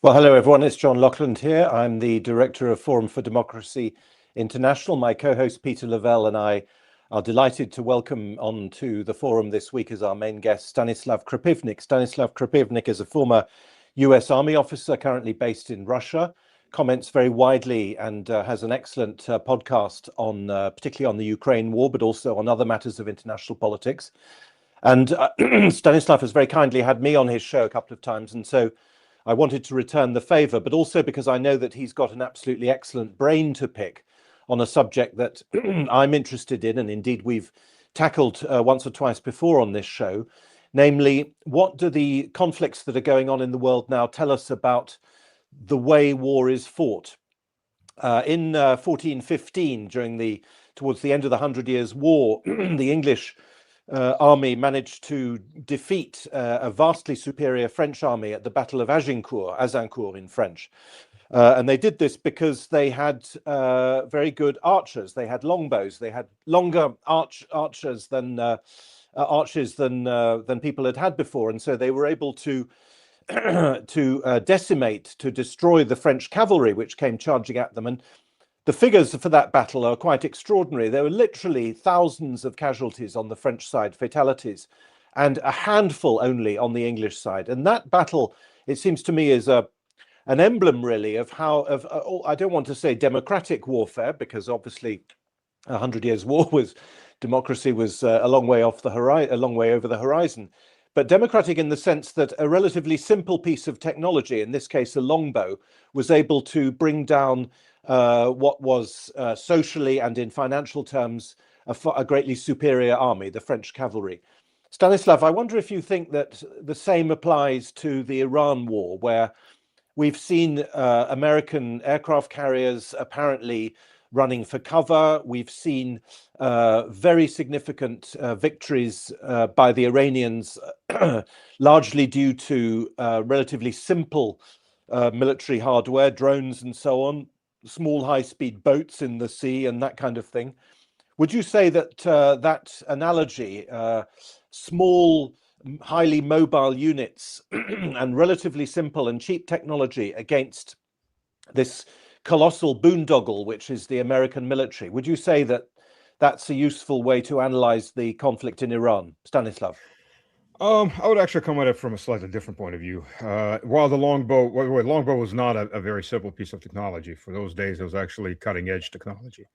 Well, hello, everyone. It's John Laughland here. I'm the director of Forum for Democracy International. My co-host Peter Lavelle and I are delighted to welcome onto the forum this week as our main guest, Stanislav Krapivnik. Stanislav Krapivnik is a former US Army officer currently based in Russia, comments very widely and has an excellent podcast on particularly on the Ukraine war, but also on other matters of international politics. And Stanislav has very kindly had me on his show a couple of times. And so I wanted to return the favor, but also because I know that he's got an absolutely excellent brain to pick on a subject that I'm interested in, and indeed we've tackled once or twice before on this show, namely, what do the conflicts that are going on in the world now tell us about the way war is fought? In 1415, towards the end of the Hundred Years' War, the English army managed to defeat a vastly superior French army at the Battle of Agincourt in French. And they did this because they had very good archers. They had longbows. They had longer archers than people had before. And so they were able to destroy the French cavalry, which came charging at them. And the figures for that battle are quite extraordinary. There were literally thousands of casualties on the French side, fatalities, and a handful only on the English side. And that battle, it seems to me, is an emblem really of I don't want to say democratic warfare, because obviously 100 Years' War democracy was a long way over the horizon. But democratic in the sense that a relatively simple piece of technology, in this case a longbow, was able to bring down what was socially and in financial terms a greatly superior army, the French cavalry. Stanislav, I wonder if you think that the same applies to the Iran war, where we've seen American aircraft carriers apparently running for cover. We've seen very significant victories by the Iranians, largely due to relatively simple military hardware, drones and so on, small high-speed boats in the sea and that kind of thing. Would you say that that analogy, small, highly mobile units and relatively simple and cheap technology against this colossal boondoggle, which is the American military, would you say that that's a useful way to analyze the conflict in Iran? Stanislav? I would actually come at it from a slightly different point of view. While the longbow was not a very simple piece of technology. For those days, it was actually cutting edge technology.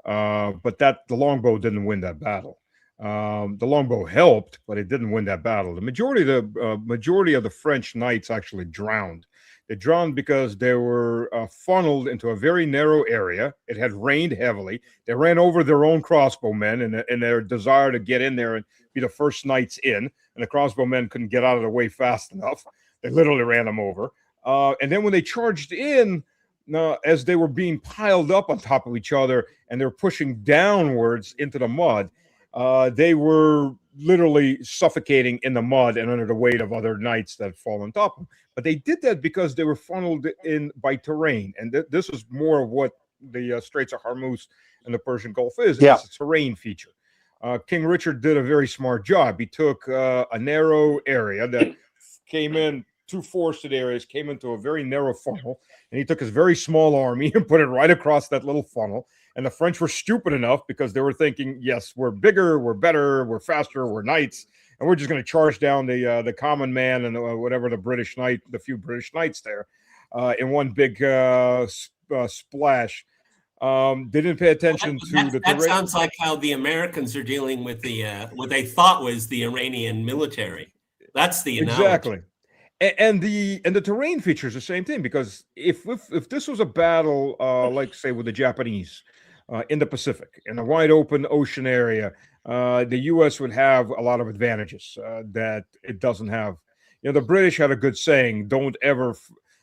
But the longbow didn't win that battle. The longbow helped, but it didn't win that battle. The majority of the French knights actually drowned. They drowned because they were funneled into a very narrow area. It had rained heavily. They ran over their own crossbowmen in their desire to get in there and be the first knights in. And the crossbowmen couldn't get out of the way fast enough. They literally ran them over. And then when they charged in, as they were being piled up on top of each other and they were pushing downwards into the mud, they were literally suffocating in the mud and under the weight of other knights that fall on top of them. But they did that because they were funneled in by terrain. And this is more of what the Straits of Hormuz and the Persian Gulf is. Yeah. It's a terrain feature. King Richard did a very smart job. He took a narrow area that came in, two forested areas, came into a very narrow funnel, and he took his very small army and put it right across that little funnel. And the French were stupid enough because they were thinking, yes, we're bigger, we're better, we're faster, we're knights, and we're just going to charge down the common man and the few British knights there in one big splash. They didn't pay attention to the terrain. That sounds like how the Americans are dealing with the what they thought was the Iranian military. That's the analogy. Exactly. And the terrain features the same thing, because if this was a battle, like say with the Japanese in the Pacific, in a wide open ocean area, the U.S. would have a lot of advantages that it doesn't have. The British had a good saying: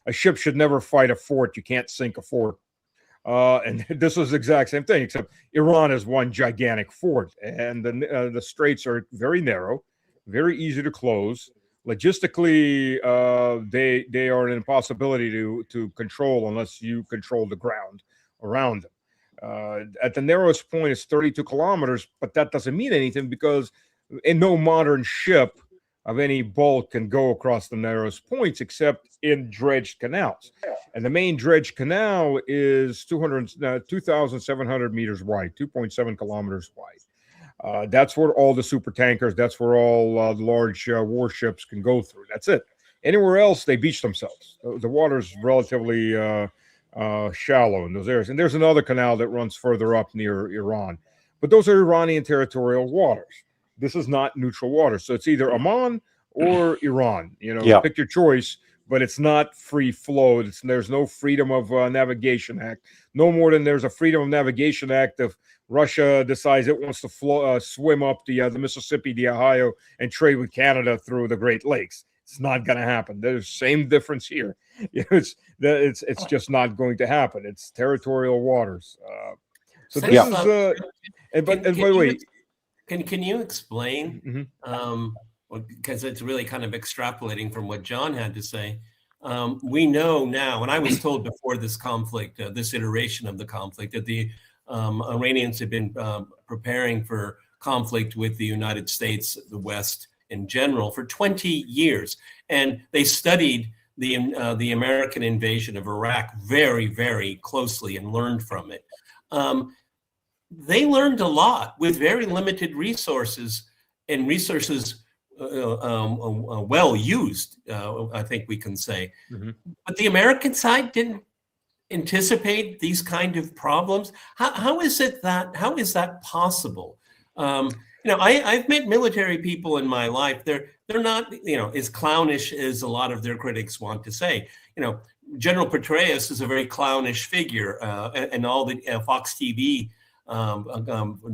a ship should never fight a fort. You can't sink a fort. And this was the exact same thing, except Iran is one gigantic fort, and the straits are very narrow, very easy to close. Logistically, they are an impossibility to control unless you control the ground around them. At the narrowest point, it's 32 kilometers, but that doesn't mean anything because in no modern ship of any bulk can go across the narrowest points except in dredged canals. And the main dredged canal is 2,700 meters wide, 2.7 kilometers wide. That's where all the super tankers, that's where all the large warships can go through. That's it. Anywhere else, they beach themselves. The water's relatively shallow in those areas. And there's another canal that runs further up near Iran. But those are Iranian territorial waters. This is not neutral water. So it's either Oman or Iran. Pick your choice, but it's not free flow. There's no Freedom of Navigation Act. No more than there's a Freedom of Navigation Act if Russia decides it wants to swim up the Mississippi, the Ohio, and trade with Canada through the Great Lakes. It's not going to happen. There's the same difference here. It's just not going to happen. It's territorial waters. So this is by the way, can you explain? Because it's really kind of extrapolating from what John had to say. We know now, and I was told before this conflict, this iteration of the conflict, that the Iranians have been preparing for conflict with the United States, the West in general, for 20 years, and they studied the American invasion of Iraq very, very closely and learned from it. They learned a lot with very limited resources, and resources well used, I think we can say. But the American side didn't anticipate these kind of problems. How is that possible? I've met military people in my life. They're not, as clownish as a lot of their critics want to say. General Petraeus is a very clownish figure, and all the Fox TV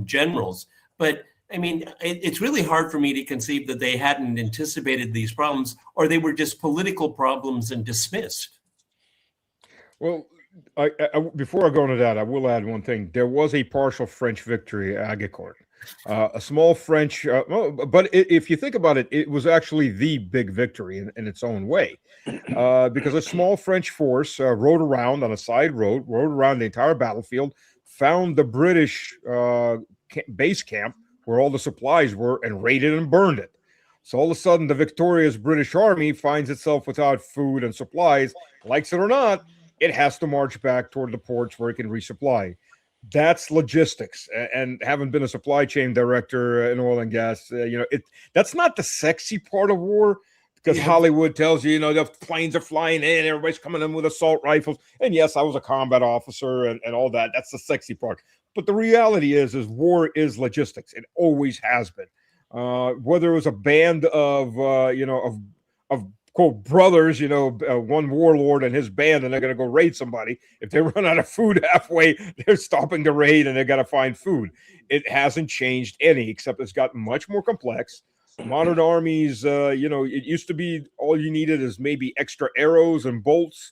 generals. But I mean, it's really hard for me to conceive that they hadn't anticipated these problems, or they were just political problems and dismissed. Well, before I go into that, I will add one thing. There was a partial French victory at Agincourt. A small French, but if you think about it, it was actually the big victory in its own way, because a small French force rode around on a side road, rode around the entire battlefield, found the British base camp where all the supplies were, and raided and burned it. So all of a sudden, the victorious British army finds itself without food and supplies. Likes it or not, it has to march back toward the ports where it can resupply. That's logistics. And having been a supply chain director in oil and gas, that's not the sexy part of war, because Hollywood tells you, the planes are flying in, everybody's coming in with assault rifles. And yes, I was a combat officer and all that. That's the sexy part. But the reality is war is logistics. It always has been. Whether it was a band of quote brothers, one warlord and his band, and they're going to go raid somebody. If they run out of food halfway, they're stopping the raid and they got to find food. It hasn't changed any, except it's gotten much more complex. Modern armies, it used to be all you needed is maybe extra arrows and bolts,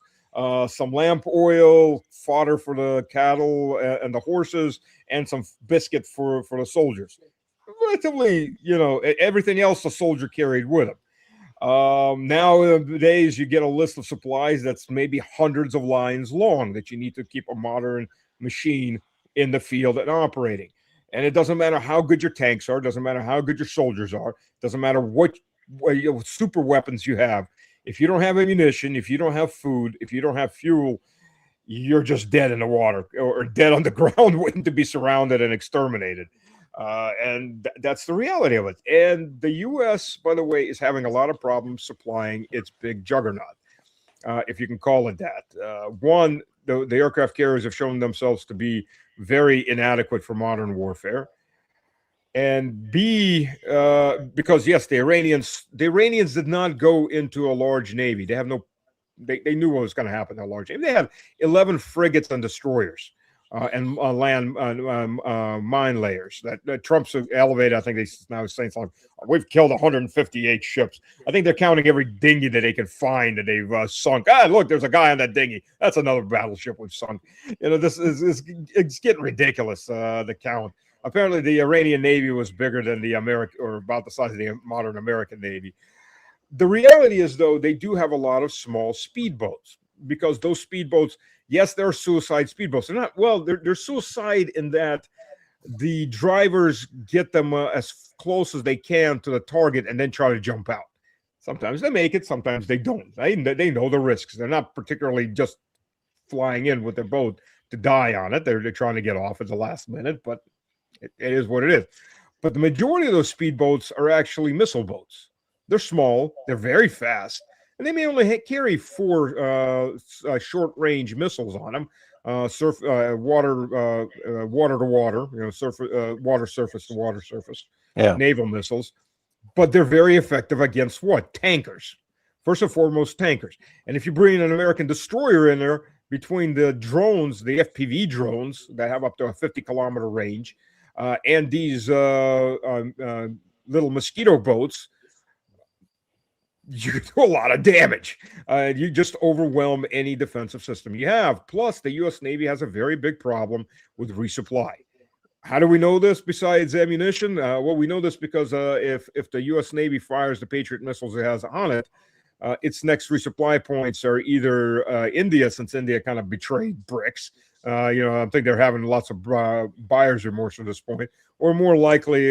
some lamp oil, fodder for the cattle and the horses, and some biscuit for the soldiers. Relatively, everything else the soldier carried with him. Nowadays, you get a list of supplies that's maybe hundreds of lines long that you need to keep a modern machine in the field and operating. And it doesn't matter how good your tanks are, doesn't matter how good your soldiers are, doesn't matter what super weapons you have. If you don't have ammunition, if you don't have food, if you don't have fuel, you're just dead in the water or dead on the ground waiting to be surrounded and exterminated. And that's the reality of it. And the U.S., by the way, is having a lot of problems supplying its big juggernaut, if you can call it that. One, the aircraft carriers have shown themselves to be very inadequate for modern warfare. And B, because yes, the Iranians did not go into a large navy. They have they knew what was going to happen in a large navy. They have 11 frigates and destroyers. And land mine layers that Trump's elevated. I think they now saying something. We've killed 158 ships. I think they're counting every dinghy that they can find that they've sunk. Look, there's a guy on that dinghy. That's another battleship we've sunk. This is it's getting ridiculous. The count. Apparently, the Iranian Navy was bigger than the American, or about the size of the modern American Navy. The reality is, though, they do have a lot of small speedboats, because those speedboats, yes, they're suicide speedboats. They're not, well, they're suicide in that the drivers get them as close as they can to the target and then try to jump out. Sometimes they make it, sometimes they don't. They know the risks. They're not particularly just flying in with their boat to die on it. They're trying to get off at the last minute, but it is what it is. But the majority of those speedboats are actually missile boats. They're small, they're very fast, and they may only carry 4 short-range missiles on them. Water to water, water surface to water surface, naval missiles. But they're very effective against what? Tankers. First and foremost, tankers. And if you bring an American destroyer in there, between the drones, the FPV drones that have up to a 50-kilometer range, and these little mosquito boats, you do a lot of damage. You just overwhelm any defensive system you have. Plus, the U.S. Navy has a very big problem with resupply. How do we know this besides ammunition? Well, we know this because if the U.S. Navy fires the Patriot missiles it has on it, its next resupply points are either India, since India kind of betrayed BRICS. I think they're having lots of buyer's remorse at this point, or more likely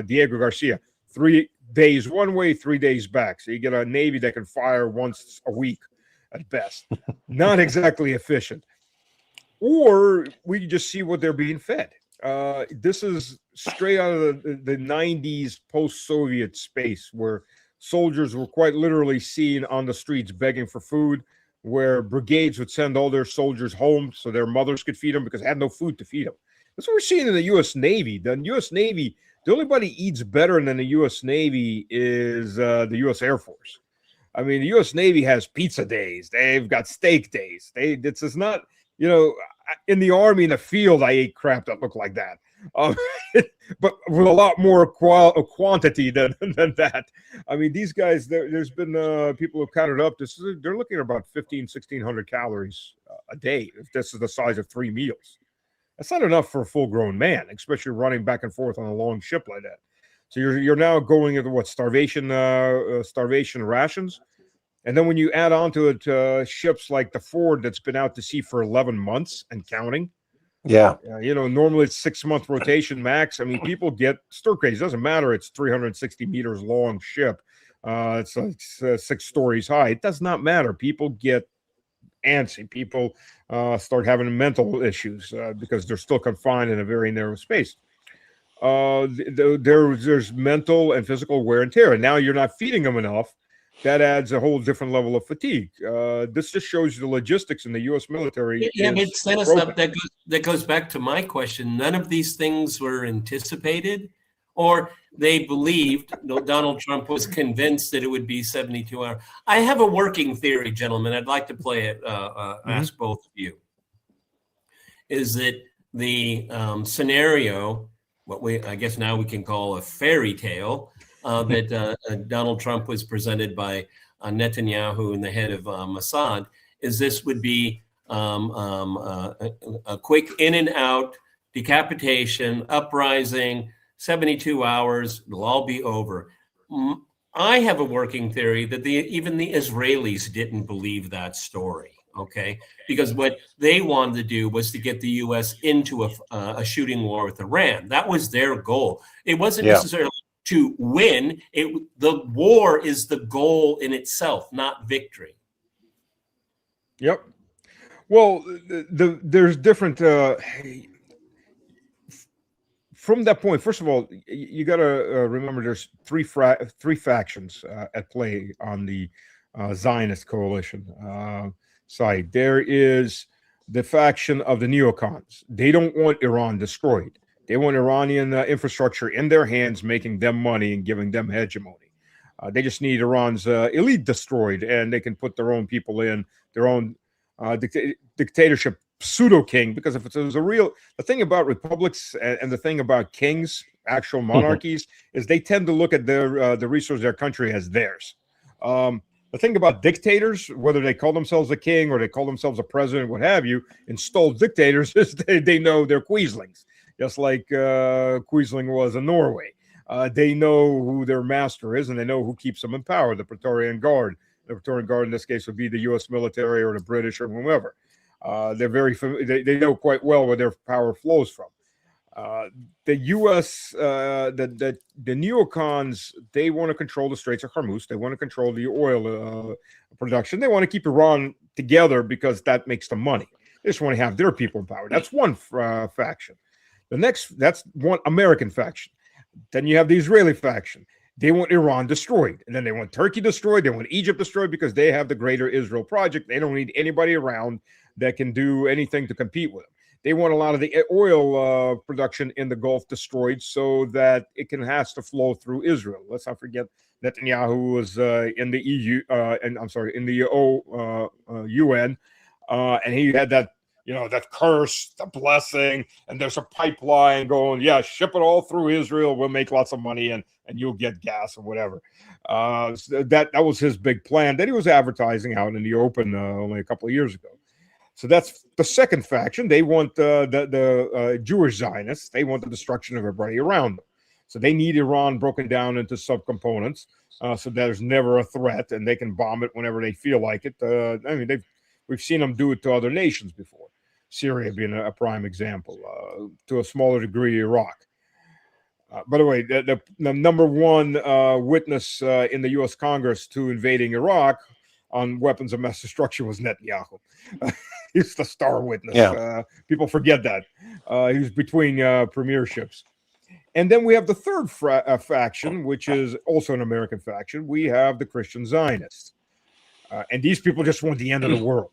Diego Garcia. 3 days one way, 3 days back. So you get a Navy that can fire once a week at best. Not exactly efficient. Or we just see what they're being fed. This is straight out of the 90s post-Soviet space, where soldiers were quite literally seen on the streets begging for food, where brigades would send all their soldiers home so their mothers could feed them because they had no food to feed them. That's what we're seeing in the U.S. Navy. The U.S. Navy, the only body eats better than the U.S. Navy is the U.S. Air Force. I mean, the U.S. Navy has pizza days. They've got steak days. This is not... in the Army, in the field, I ate crap that looked like that, but with a lot more quantity than that. I mean, these guys, there's been people who've counted up. They're looking at about 1,600 calories a day. If this is the size of 3 meals, that's not enough for a full-grown man, especially running back and forth on a long ship like that. So you're now going into what, starvation rations. And then when you add on to it ships like the Ford that's been out to sea for 11 months and counting. Yeah. Normally it's 6-month rotation max. I mean, people get stir crazy. It doesn't matter. It's 360 meters long ship. It's like 6 stories high. It does not matter. People get antsy. People start having mental issues because they're still confined in a very narrow space. There's mental and physical wear and tear. And now you're not feeding them enough. That adds a whole different level of fatigue. This just shows you the logistics in the U.S. military. Yeah, but Stanislav, that goes back to my question. None of these things were anticipated, or they believed. Donald Trump was convinced that it would be 72 hours. I have a working theory, gentlemen. I'd like to play it. Ask both of you. Is that the scenario? What I guess now we can call a fairy tale. That Donald Trump was presented by Netanyahu and the head of Mossad, is this would be a quick in and out, decapitation, uprising, 72 hours, it'll all be over. I have a working theory that even the Israelis didn't believe that story, okay? Because what they wanted to do was to get the U.S. into a shooting war with Iran. That was their goal. It wasn't necessarily to win. The war is the goal in itself, not victory. Yep. Well, there's different. From that point, first of all, you got to remember there's three factions at play on the Zionist coalition side. There is the faction of the neocons. They don't want Iran destroyed. They want Iranian infrastructure in their hands, making them money and giving them hegemony. They just need Iran's elite destroyed, and they can put their own people in, their own dictatorship pseudo-king. Because if it was the thing about republics and the thing about kings, actual monarchies, is they tend to look at the resource of their country as theirs. The thing about dictators, whether they call themselves a king or they call themselves a president, what have you, installed dictators, is they know they're queaslings. Just like Quisling was in Norway. They know who their master is, and they know who keeps them in power, the Praetorian Guard. The Praetorian Guard in this case would be the U.S. military or the British or whomever. They know quite well where their power flows from. The U.S., the neocons, they want to control the Straits of Hormuz. They want to control the oil production. They want to keep Iran together because that makes them money. They just want to have their people in power. That's one faction. That's one American faction. Then you have the Israeli faction. They want Iran destroyed. And then they want Turkey destroyed. They want Egypt destroyed because they have the Greater Israel Project. They don't need anybody around that can do anything to compete with them. They want a lot of the oil production in the Gulf destroyed so that it has to flow through Israel. Let's not forget Netanyahu was in the EU, and I'm sorry, in the UN, and he had that, that curse, the blessing, and there's a pipeline going, ship it all through Israel. We'll make lots of money, and you'll get gas or whatever. So that was his big plan that he was advertising out in the open only a couple of years ago. So that's the second faction. They want the Jewish Zionists. They want the destruction of everybody around them. So they need Iran broken down into subcomponents so there's never a threat, and they can bomb it whenever they feel like it. We've seen them do it to other nations before. Syria being a prime example, to a smaller degree, Iraq. By the way, the number one witness in the U.S. Congress to invading Iraq on weapons of mass destruction was Netanyahu. He's the star witness. Yeah. People forget that. He was between premierships. And then we have the third faction, which is also an American faction. We have the Christian Zionists. And these people just want the end of the world.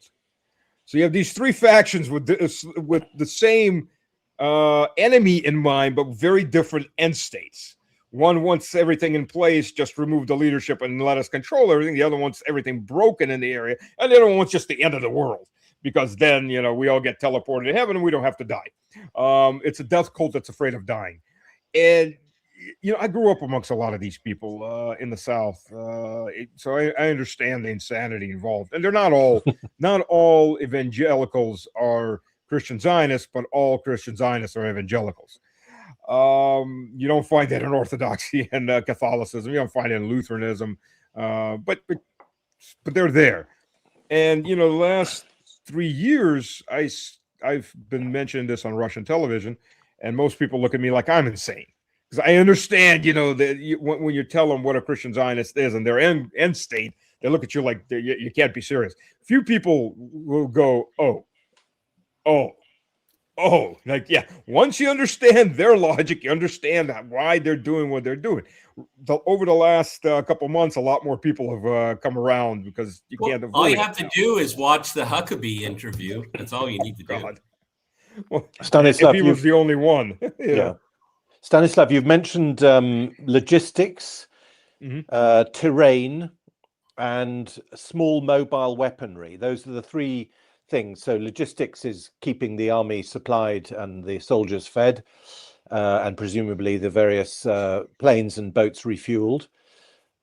So you have these three factions with the same enemy in mind, but very different end states. One wants everything in place, just remove the leadership and let us control everything. The other wants everything broken in the area. And the other one wants just the end of the world, because then, we all get teleported to heaven and we don't have to die. It's a death cult that's afraid of dying. And, I grew up amongst a lot of these people in the South. So I understand the insanity involved. And they're not all evangelicals are Christian Zionists, but all Christian Zionists are evangelicals. You don't find that in Orthodoxy and Catholicism. You don't find it in Lutheranism, but they're there. And the last 3 years, I've been mentioning this on Russian television, and most people look at me like I'm insane, because I understand, that when you tell them what a Christian Zionist is and their end state, they look at you like you can't be serious. Few people will go, once you understand their logic, you understand why they're doing what they're doing. Over the last couple months, a lot more people have come around, because you can't avoid it. All you have to do is watch the Huckabee interview. That's all you need to do. God. Well, Stanislav, if he was the only one. Yeah. Stanislav, you've mentioned logistics, terrain, and small mobile weaponry. Those are the three things. So logistics is keeping the army supplied and the soldiers fed, and presumably the various planes and boats refueled.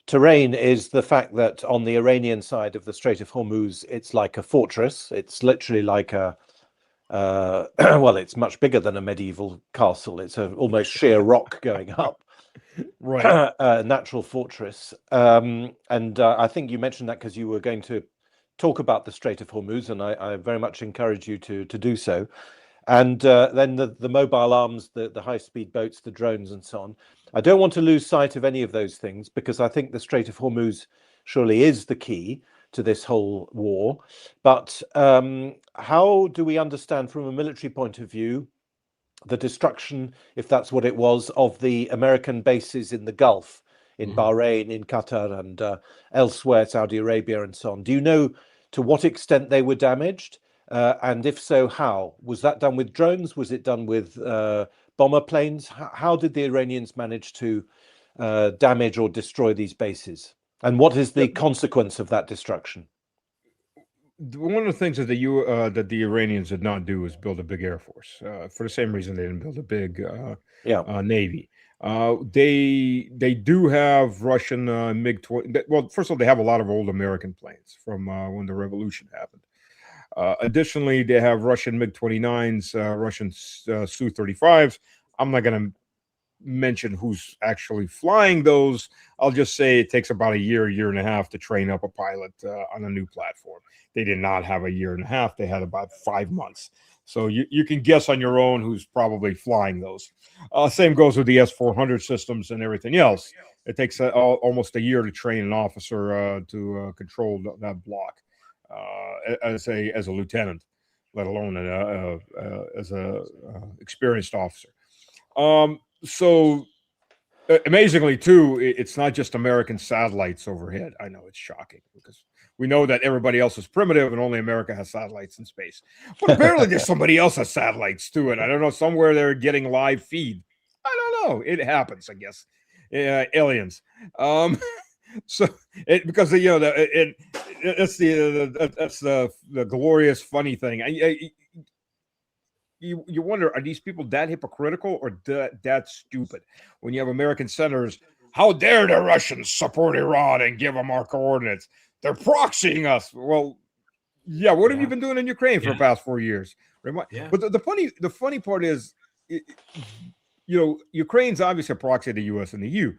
Terrain is the fact that on the Iranian side of the Strait of Hormuz, it's like a fortress. It's literally like it's much bigger than a medieval castle. It's almost sheer rock going up. Right. Natural fortress. And I think you mentioned that because you were going to talk about the Strait of Hormuz, and I very much encourage you to do so. And then the mobile arms, the high-speed boats, the drones, and so on. I don't want to lose sight of any of those things, because I think the Strait of Hormuz surely is the key to this whole war. But how do we understand, from a military point of view, the destruction, if that's what it was, of the American bases in the Gulf, in Bahrain, in Qatar, and elsewhere, Saudi Arabia, and so on? Do you know to what extent they were damaged? And if so, how? Was that done with drones? Was it done with bomber planes? How did the Iranians manage to damage or destroy these bases? And what is the consequence of that destruction? One of the things that the Iranians did not do is build a big air force. For the same reason they didn't build a big navy. They do have Russian MiG-20. Well, first of all, they have a lot of old American planes from when the revolution happened. Additionally, they have Russian MiG-29s, Russian Su-35s. I'm not going to mention who's actually flying those. I'll just say it takes about a year and a half to train up a pilot on a new platform. They did not have a year and a half. They had about 5 months. So you can guess on your own who's probably flying those. Same goes with the S-400 systems and everything else. It takes almost a year to train an officer to control that block as a lieutenant, let alone as a experienced officer. So amazingly, too, it's not just American satellites overhead. I know it's shocking because we know that everybody else is primitive and only America has satellites in space. But apparently there's somebody else has satellites too. And I don't know, somewhere they're getting live feed. I don't know. It happens, I guess. Aliens. So because that's the glorious funny thing. You wonder, are these people that hypocritical or that stupid? When you have American senators, how dare the Russians support Iran and give them our coordinates? They're proxying us. Well, yeah. What have you been doing in Ukraine for the past 4 years? But the funny part is, Ukraine's obviously a proxy of the U.S. and the EU.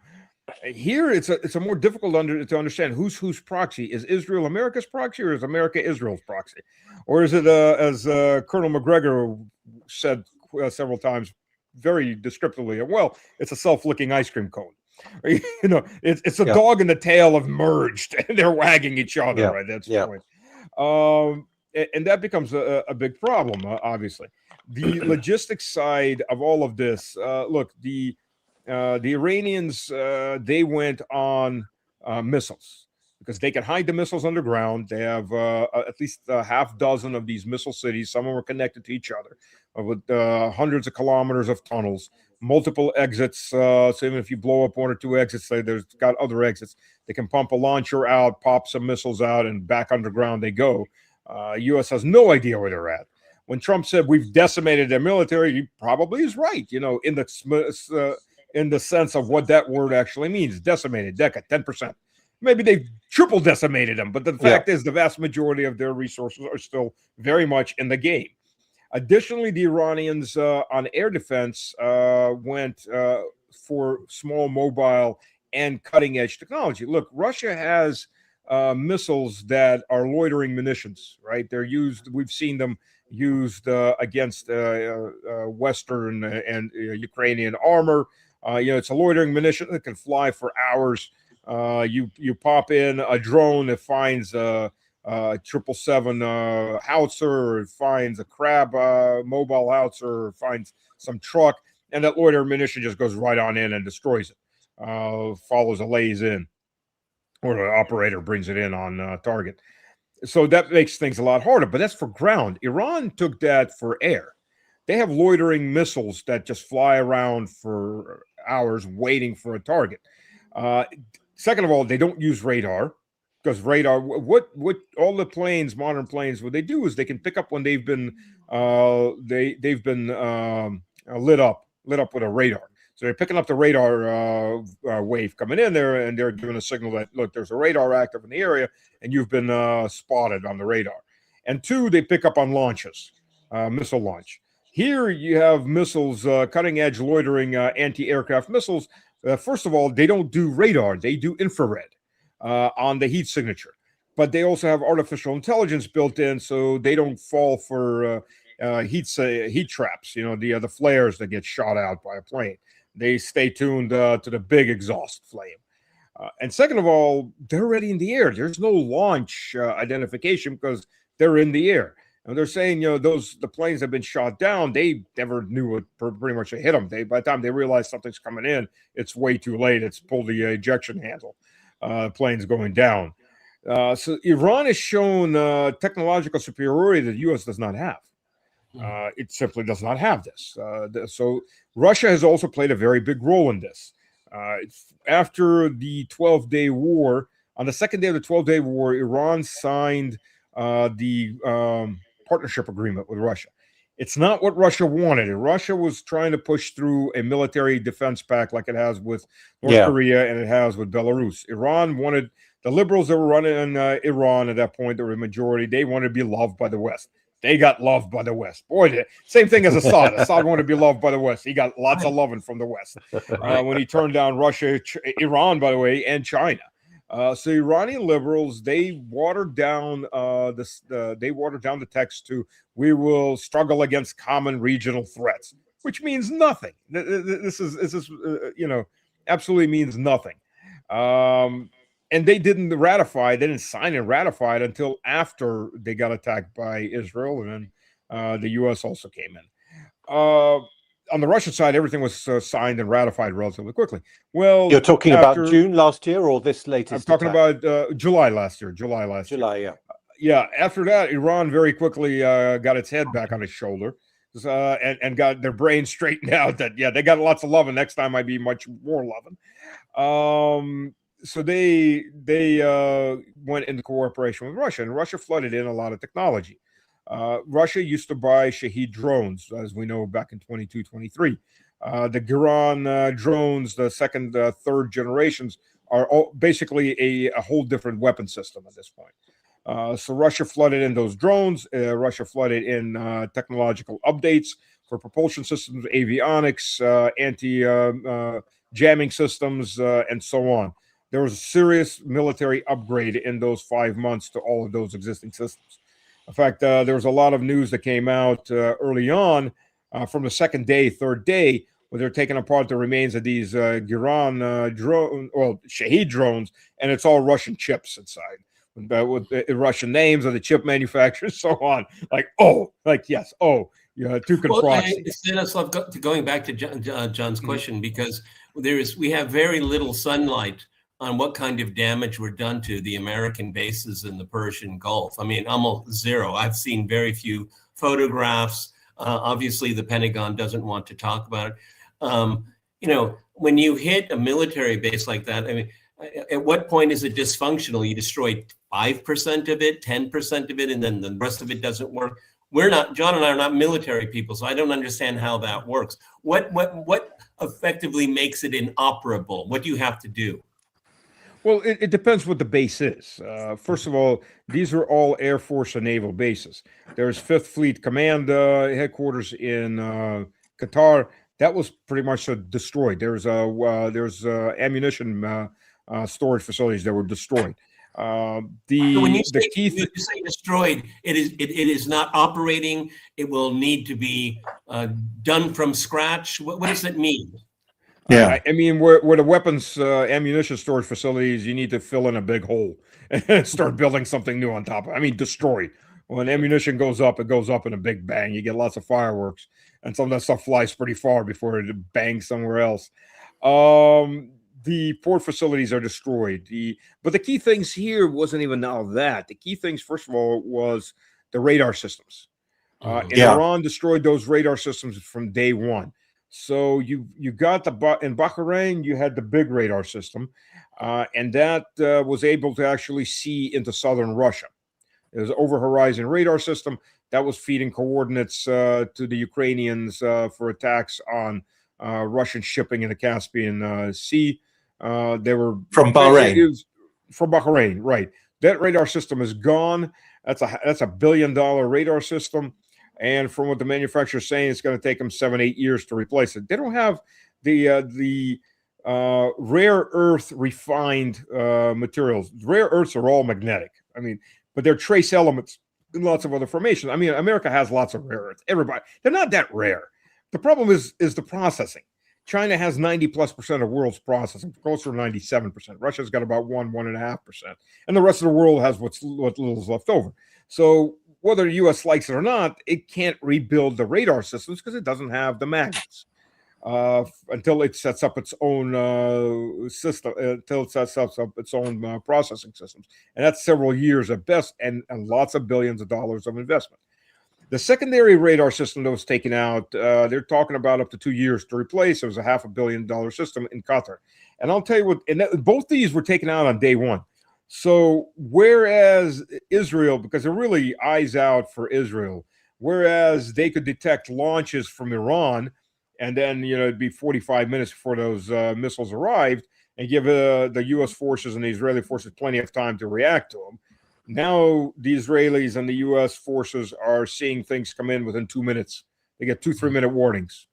Here, it's a more difficult to understand who's proxy. Is Israel America's proxy, or is America Israel's proxy, or is it as Colonel McGregor said several times, very descriptively? Well, it's a self-licking ice cream cone. It's a dog and the tail have merged, and they're wagging each other. Right, that's the point. And that becomes a big problem. Obviously, the logistics side of all of this. Look, the Iranians, they went on missiles because they can hide the missiles underground. They have at least half dozen of these missile cities. Some of them are connected to each other with hundreds of kilometers of tunnels, multiple exits. So even if you blow up one or two exits, there's got other exits. They can pump a launcher out, pop some missiles out, and back underground they go. U.S. has no idea where they're at. When Trump said we've decimated their military, he probably is right. In the sense of what that word actually means. Decimated, 10%. Maybe they've triple decimated them, but the fact is the vast majority of their resources are still very much in the game. Additionally, the Iranians on air defense went for small mobile and cutting-edge technology. Look, Russia has missiles that are loitering munitions, right? They're used, we've seen them used against Western and Ukrainian armor. It's a loitering munition that can fly for hours. You pop in a drone that finds a 777 howitzer, or it finds a Crab mobile howitzer, or finds some truck, and that loitering munition just goes right on in and destroys it. Follows a lays in, or the operator brings it in on target. So that makes things a lot harder, but that's for ground. Iran took that for air. They have loitering missiles that just fly around for hours waiting for a target. Second of all, they don't use radar, because radar, what all the planes, modern planes, what they do is they can pick up when they've been lit up with a radar. So they're picking up the radar wave coming in there, and they're giving a signal that, look, there's a radar active in the area, and you've been spotted on the radar. And two, they pick up on launches, missile launch. Here you have missiles, cutting-edge loitering anti-aircraft missiles. First of all, they don't do radar. They do infrared on the heat signature. But they also have artificial intelligence built in, so they don't fall for heat traps, the flares that get shot out by a plane. They stay tuned to the big exhaust flame. And second of all, they're already in the air. There's no launch identification because they're in the air. And they're saying, the planes have been shot down. They never knew what pretty much hit them. By the time they realize something's coming in, it's way too late. It's pulled the ejection handle. Plane's going down. So Iran has shown technological superiority that the U.S. does not have. It simply does not have this. So Russia has also played a very big role in this. After the 12-day war, on the second day of the 12-day war, Iran signed the partnership agreement with Russia. It's not what Russia wanted. Russia was trying to push through a military defense pact like it has with North Korea and it has with Belarus. Iran wanted, the liberals that were running Iran at that point, they were the majority, they wanted to be loved by the West. They got loved by the West. Boy, same thing as Assad. Assad wanted to be loved by the West. He got lots of loving from the West when he turned down Russia, Iran, by the way, and China. So Iranian liberals, they watered down the text to "We will struggle against common regional threats," which means nothing. This is absolutely means nothing. And they didn't sign and ratify it until after they got attacked by Israel, and then the U.S. also came in. On the Russian side, everything was signed and ratified relatively quickly. Well, you're talking about June last year or this latest? I'm talking about July last year. Yeah. Yeah. After that, Iran very quickly got its head back on its shoulder and got their brain straightened out. That they got lots of loving. Next time might be much more loving. So they went into cooperation with Russia, and Russia flooded in a lot of technology. Russia used to buy Shahed drones, as we know, back in 22, 23. The Giran drones, the second, third generations, are basically a whole different weapon system at this point. So Russia flooded in those drones. Russia flooded in technological updates for propulsion systems, avionics, anti-jamming systems, and so on. There was a serious military upgrade in those 5 months to all of those existing systems. In fact, there was a lot of news that came out early on from the second day, third day, where they're taking apart the remains of these Giran Shahed drones, and it's all Russian chips inside with Russian names of the chip manufacturers, so on. Tukin proxy. Stanislav, going back to John's question, because we have very little sunlight on what kind of damage were done to the American bases in the Persian Gulf. I mean, almost zero. I've seen very few photographs. Obviously, the Pentagon doesn't want to talk about it. When you hit a military base like that, I mean, at what point is it dysfunctional? You destroy 5% of it, 10% of it, and then the rest of it doesn't work. John and I are not military people, so I don't understand how that works. What effectively makes it inoperable? What do you have to do? Well, it depends what the base is. First of all, these are all Air Force and naval bases. There's 5th Fleet Command headquarters in Qatar. That was pretty much destroyed. There's ammunition storage facilities that were destroyed. When you say destroyed, it is not operating. It will need to be done from scratch. What does it mean? Yeah, I mean, where the weapons ammunition storage facilities, you need to fill in a big hole and start building something new on top of it. I mean, destroyed. When ammunition goes up, it goes up in a big bang. You get lots of fireworks, and some of that stuff flies pretty far before it bangs somewhere else. The port facilities are destroyed. But the key things here wasn't even all that. The key things, first of all, was the radar systems. Iran destroyed those radar systems from day one. So you got in Bahrain, you had the big radar system, and that was able to actually see into southern Russia. It was over horizon radar system that was feeding coordinates to the Ukrainians for attacks on Russian shipping in the Caspian Sea. They were from Bahrain. From Bahrain, right? That radar system is gone. That's a $1 billion radar system. And from what the manufacturer is saying, it's going to take them 7-8 years to replace it. They don't have the rare earth refined materials. Rare earths are all magnetic. I mean, but they're trace elements in lots of other formations. I mean, America has lots of rare earths. They're not that rare. The problem is the processing. China has 90+% of the world's processing, closer to 97%. Russia's got about 1.5%, and the rest of the world has what little is left over. So whether the U.S. likes it or not, it can't rebuild the radar systems because it doesn't have the magnets until it sets up its own system, until it sets up its own processing systems. And that's several years at best and lots of billions of dollars of investment. The secondary radar system that was taken out, they're talking about up to 2 years to replace. It was a $500 million system in Qatar. And I'll tell you what, both these were taken out on day one. So whereas Israel, because they're really eyes out for Israel, whereas they could detect launches from Iran, and then it'd be 45 minutes before those missiles arrived, and give the U.S. forces and the Israeli forces plenty of time to react to them. Now the Israelis and the U.S. forces are seeing things come in within 2 minutes. They get 2-3 minute warnings.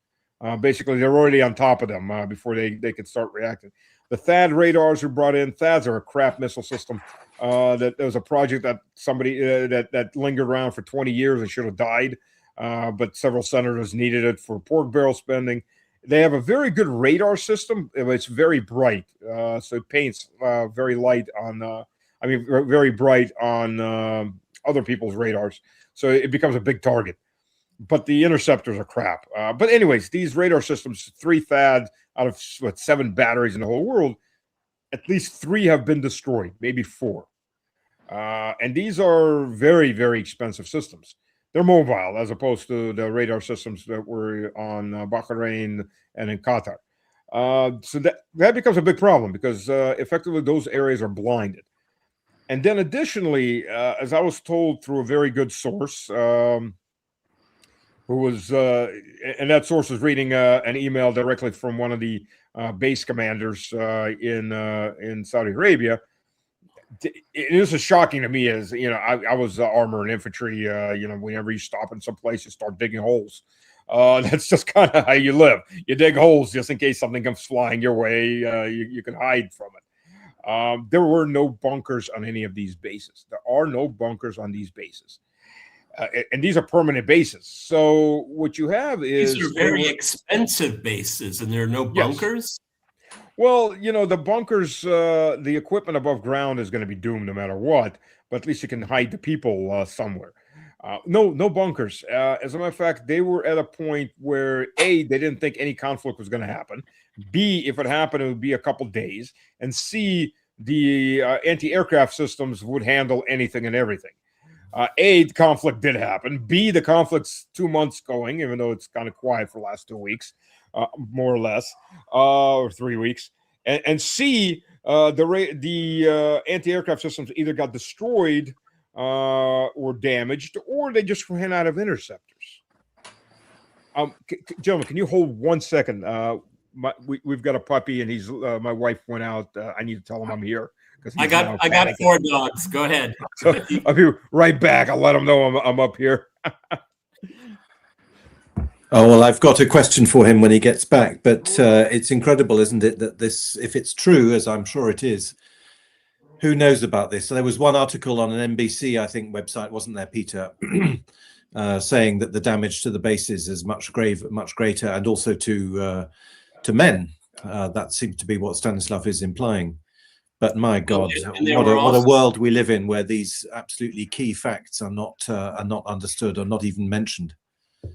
Basically, they're already on top of them before they can start reacting. The THAAD radars were brought in. THAADs are a crap missile system. That there was a project that somebody that lingered around for 20 years and should have died, but several senators needed it for pork barrel spending. They have a very good radar system. It's very bright, so it paints very light on. Very bright on other people's radars, so it becomes a big target. But the interceptors are crap. But anyways, these radar systems, 3 THAAD out of 7 batteries in the whole world, at least 3 have been destroyed, maybe 4. And these are very, very expensive systems. They're mobile as opposed to the radar systems that were on Bahrain and in Qatar. So that becomes a big problem because effectively those areas are blinded. And then additionally, as I was told through a very good source, who was, and that source was reading an email directly from one of the base commanders in Saudi Arabia. This is shocking to me as, I was armor and infantry, whenever you stop in some place, you start digging holes. That's just kind of how you live. You dig holes just in case something comes flying your way. You can hide from it. There were no bunkers on any of these bases. There are no bunkers on these bases. And these are permanent bases. So what you have is... These are very expensive bases, and there are no bunkers? Yes. Well, the bunkers, the equipment above ground is going to be doomed no matter what, but at least you can hide the people somewhere. No bunkers. As a matter of fact, they were at a point where, A, they didn't think any conflict was going to happen. B, if it happened, it would be a couple days. And C, the anti-aircraft systems would handle anything and everything. A, the conflict did happen. B, the conflict's 2 months going, even though it's kind of quiet for the last 2 weeks, more or less, or 3 weeks. And C, the anti-aircraft systems either got destroyed or damaged, or they just ran out of interceptors. Gentlemen, can you hold 1 second? We've got a puppy, and he's my wife went out. I need to tell him I'm here. I got 4 dogs. Go ahead. So I'll be right back. I'll let him know I'm up here. Oh, well, I've got a question for him when he gets back, but it's incredible, isn't it, that this, if it's true, as I'm sure it is, who knows about this? So there was one article on an NBC, I think, website, wasn't there, Peter, saying that the damage to the bases is much greater, and also to men. That seems to be what Stanislav is implying. But my God, what a world we live in, where these absolutely key facts are not understood or not even mentioned.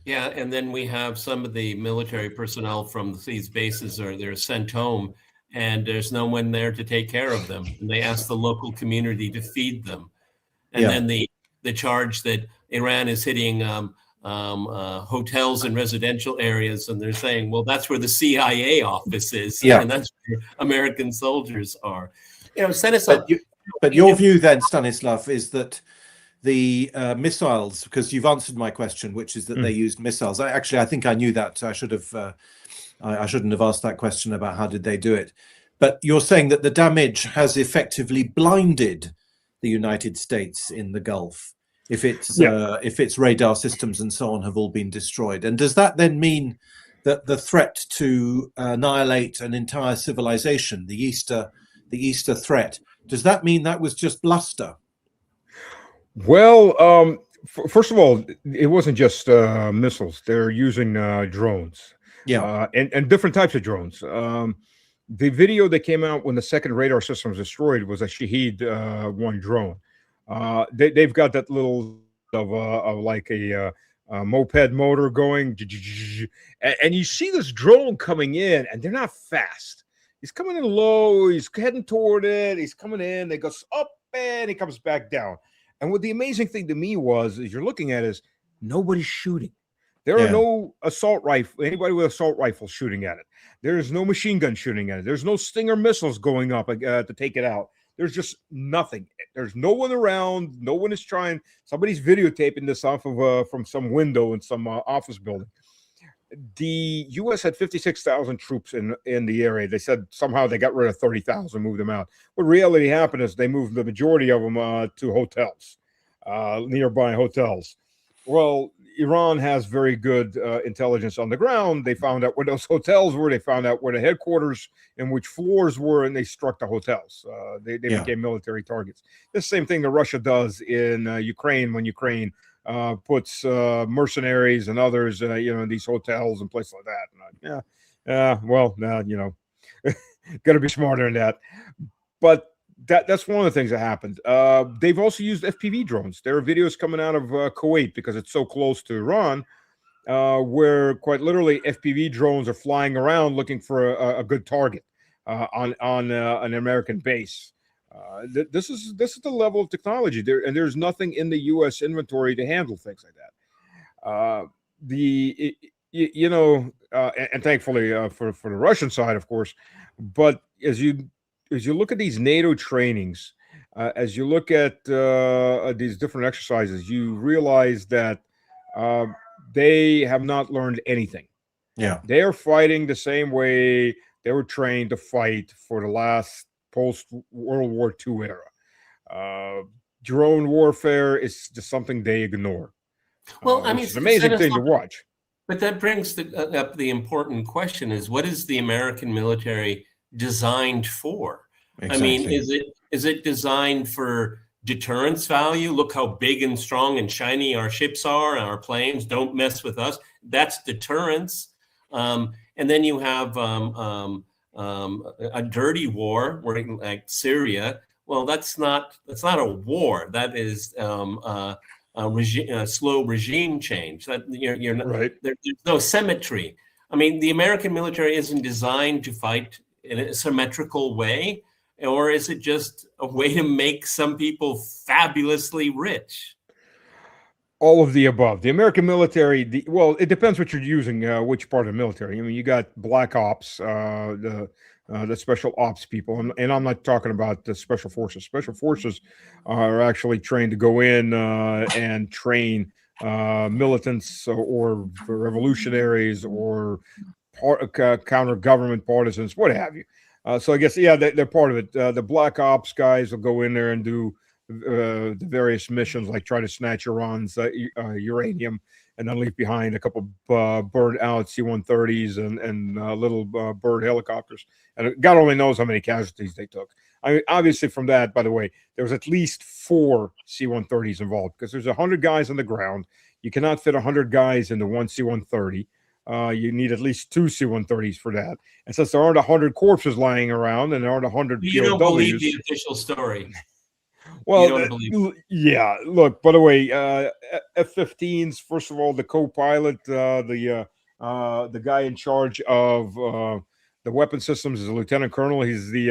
Yeah, and then we have some of the military personnel from these bases they're sent home, and there's no one there to take care of them. And they ask the local community to feed them. And then the charge that Iran is hitting hotels and residential areas, and they're saying, well, that's where the CIA office is, and that's where American soldiers are. Stanislav. But your view then, Stanislav, is that the missiles, because you've answered my question, which is that they used missiles. I think I knew that. I shouldn't have asked that question about how did they do it. But you're saying that the damage has effectively blinded the United States in the Gulf, if its radar systems and so on have all been destroyed. And does that then mean that the threat to annihilate an entire civilization, the Easter threat, does that mean that was just bluster? Well, first of all, it wasn't just missiles. They're using drones, and different types of drones. The video that came out when the second radar system was destroyed was a Shahed-1 drone. They've got that little of like a moped motor going, and you see this drone coming in, and they're not fast. He's coming in low. He's heading toward it. He's coming in. It goes up, and he comes back down. And what the amazing thing to me was, is you're looking at is nobody's shooting. There are no anybody with assault rifles shooting at it. There's no machine gun shooting at it. There's no Stinger missiles going up to take it out. There's just nothing. There's no one around. No one is trying. Somebody's videotaping this off of from some window in some office building. The U.S. had 56,000 troops in the area. They said somehow they got rid of 30,000, moved them out. What reality happened is they moved the majority of them to hotels, nearby hotels. Well, Iran has very good intelligence on the ground. They found out where those hotels were. They found out where the headquarters and which floors were, and they struck the hotels. They became military targets. The same thing that Russia does in Ukraine when Ukraine puts mercenaries and others, in these hotels and places like that. Got to be smarter than that. But that's one of the things that happened. They've also used FPV drones. There are videos coming out of Kuwait because it's so close to Iran, where quite literally FPV drones are flying around looking for a good target on an American base. This is the level of technology there, and there's nothing in the U.S. inventory to handle things like that. And thankfully for the Russian side, of course. But as you look at these NATO trainings, as you look at these different exercises, you realize that they have not learned anything. Yeah, they are fighting the same way they were trained to fight for the last post-World War II era. Drone warfare is just something they ignore. Well, it's an amazing thing to watch. But that brings up the important question: is what is the American military designed for? Exactly. I mean, is it designed for deterrence value? Look how big and strong and shiny our ships are and our planes. Don't mess with us. That's deterrence. And then you have a dirty war, like Syria. Well, that's not a war. That is slow regime change. That you're not, right. There's no symmetry. I mean, the American military isn't designed to fight in a symmetrical way, or is it just a way to make some people fabulously rich? All of the above. The American military, it depends what you're using, which part of the military. I mean, you got black ops, the special ops people, and I'm not talking about the special forces. Special forces are actually trained to go in and train militants or revolutionaries or counter government partisans, what have you. So I guess, they're part of it. The black ops guys will go in there and do the various missions, like try to snatch Iran's uranium and then leave behind a couple burned out C-130s and little bird helicopters. And God only knows how many casualties they took. I mean, obviously from that, by the way, there was at least 4 C-130s involved because there's 100 guys on the ground. You cannot fit 100 guys into one C-130. You need at least 2 C-130s for that. And since there aren't 100 corpses lying around and there aren't 100 POWs. You don't believe the official story. Well, yeah. Look, by the way, F-15s. First of all, the co-pilot, the guy in charge of the weapon systems is a lieutenant colonel. He's the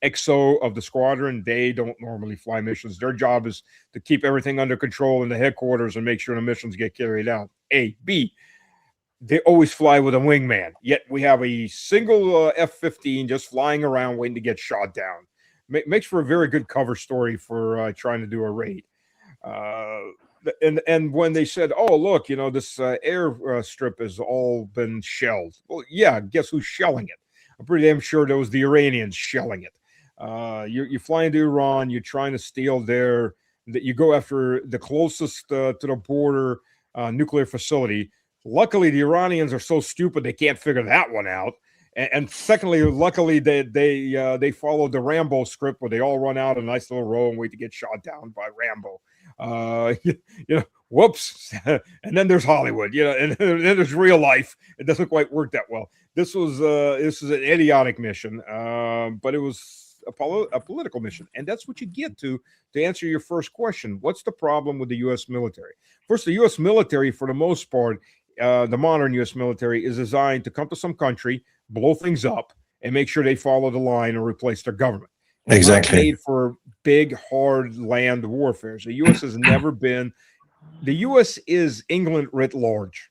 XO of the squadron. They don't normally fly missions. Their job is to keep everything under control in the headquarters and make sure the missions get carried out. A, B. They always fly with a wingman. Yet we have a single F-15 just flying around waiting to get shot down. Makes for a very good cover story for trying to do a raid. And when they said, "Oh, look, this air strip has all been shelled," well, yeah, guess who's shelling it? I'm pretty damn sure that was the Iranians shelling it. You fly into Iran, you're trying to steal you go after the closest to the border nuclear facility. Luckily, the Iranians are so stupid they can't figure that one out. And secondly, luckily, they followed the Rambo script where they all run out in a nice little row and wait to get shot down by Rambo. Whoops. And then there's Hollywood, and then there's real life. It doesn't quite work that well. This was an idiotic mission, but it was a political mission. And that's what you get to answer your first question. What's the problem with the U.S. military? First, the U.S. military, for the most part, the modern U.S. military is designed to come to some country, blow things up, and make sure they follow the line and replace their government. It's exactly. not made for big, hard land warfare. The U.S. has never been. The U.S. is England writ large.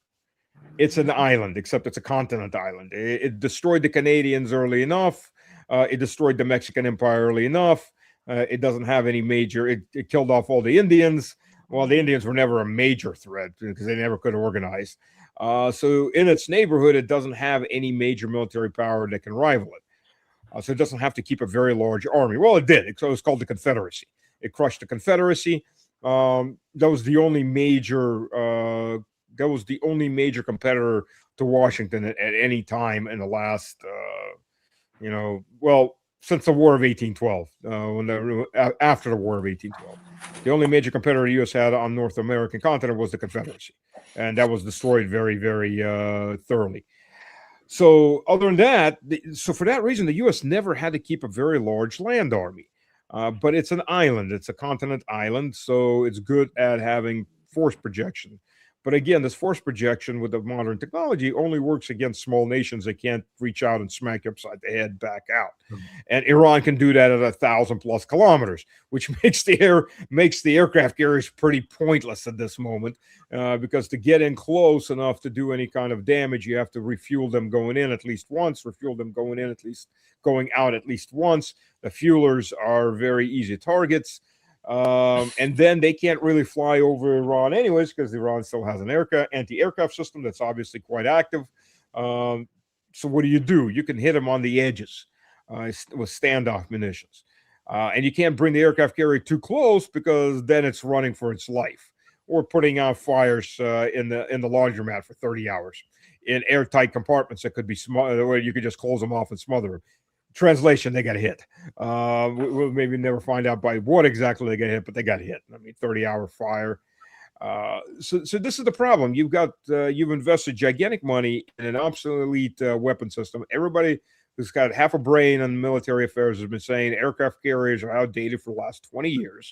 It's an island, except it's a continent island. It destroyed the Canadians early enough. It destroyed the Mexican Empire early enough. It doesn't have any major. It killed off all the Indians. Well, the Indians were never a major threat because they never could organize. So in its neighborhood, it doesn't have any major military power that can rival it. So it doesn't have to keep a very large army. Well, it did. So it was called the Confederacy. It crushed the Confederacy. That was the only major. That was the only major competitor to Washington at any time in the last, since the War of 1812, after the War of 1812. The only major competitor the U.S. had on North American continent was the Confederacy, and that was destroyed very, very thoroughly. So other than that, so for that reason, the U.S. never had to keep a very large land army. But it's an island. It's a continent island, so it's good at having force projection. But again, this force projection with the modern technology only works against small nations that can't reach out and smack you upside the head back out. And Iran can do that at 1,000+ kilometers, which makes the aircraft carriers pretty pointless at this moment, because to get in close enough to do any kind of damage, you have to refuel them going in at least once, refuel them going in at least going out at least once. The fuelers are very easy targets. And then they can't really fly over Iran anyways, because Iran still has an anti-aircraft system that's obviously quite active. So what do? You can hit them on the edges with standoff munitions. And you can't bring the aircraft carrier too close, because then it's running for its life, or putting out fires in the laundromat for 30 hours in airtight compartments that could be smothered, where you could just close them off and smother them. Translation, they got hit. We'll maybe never find out by what exactly they got hit, but they got hit. 30-hour fire. So this is the problem. You've invested gigantic money in an obsolete weapon system. Everybody who's got half a brain on military affairs has been saying aircraft carriers are outdated for the last 20 years.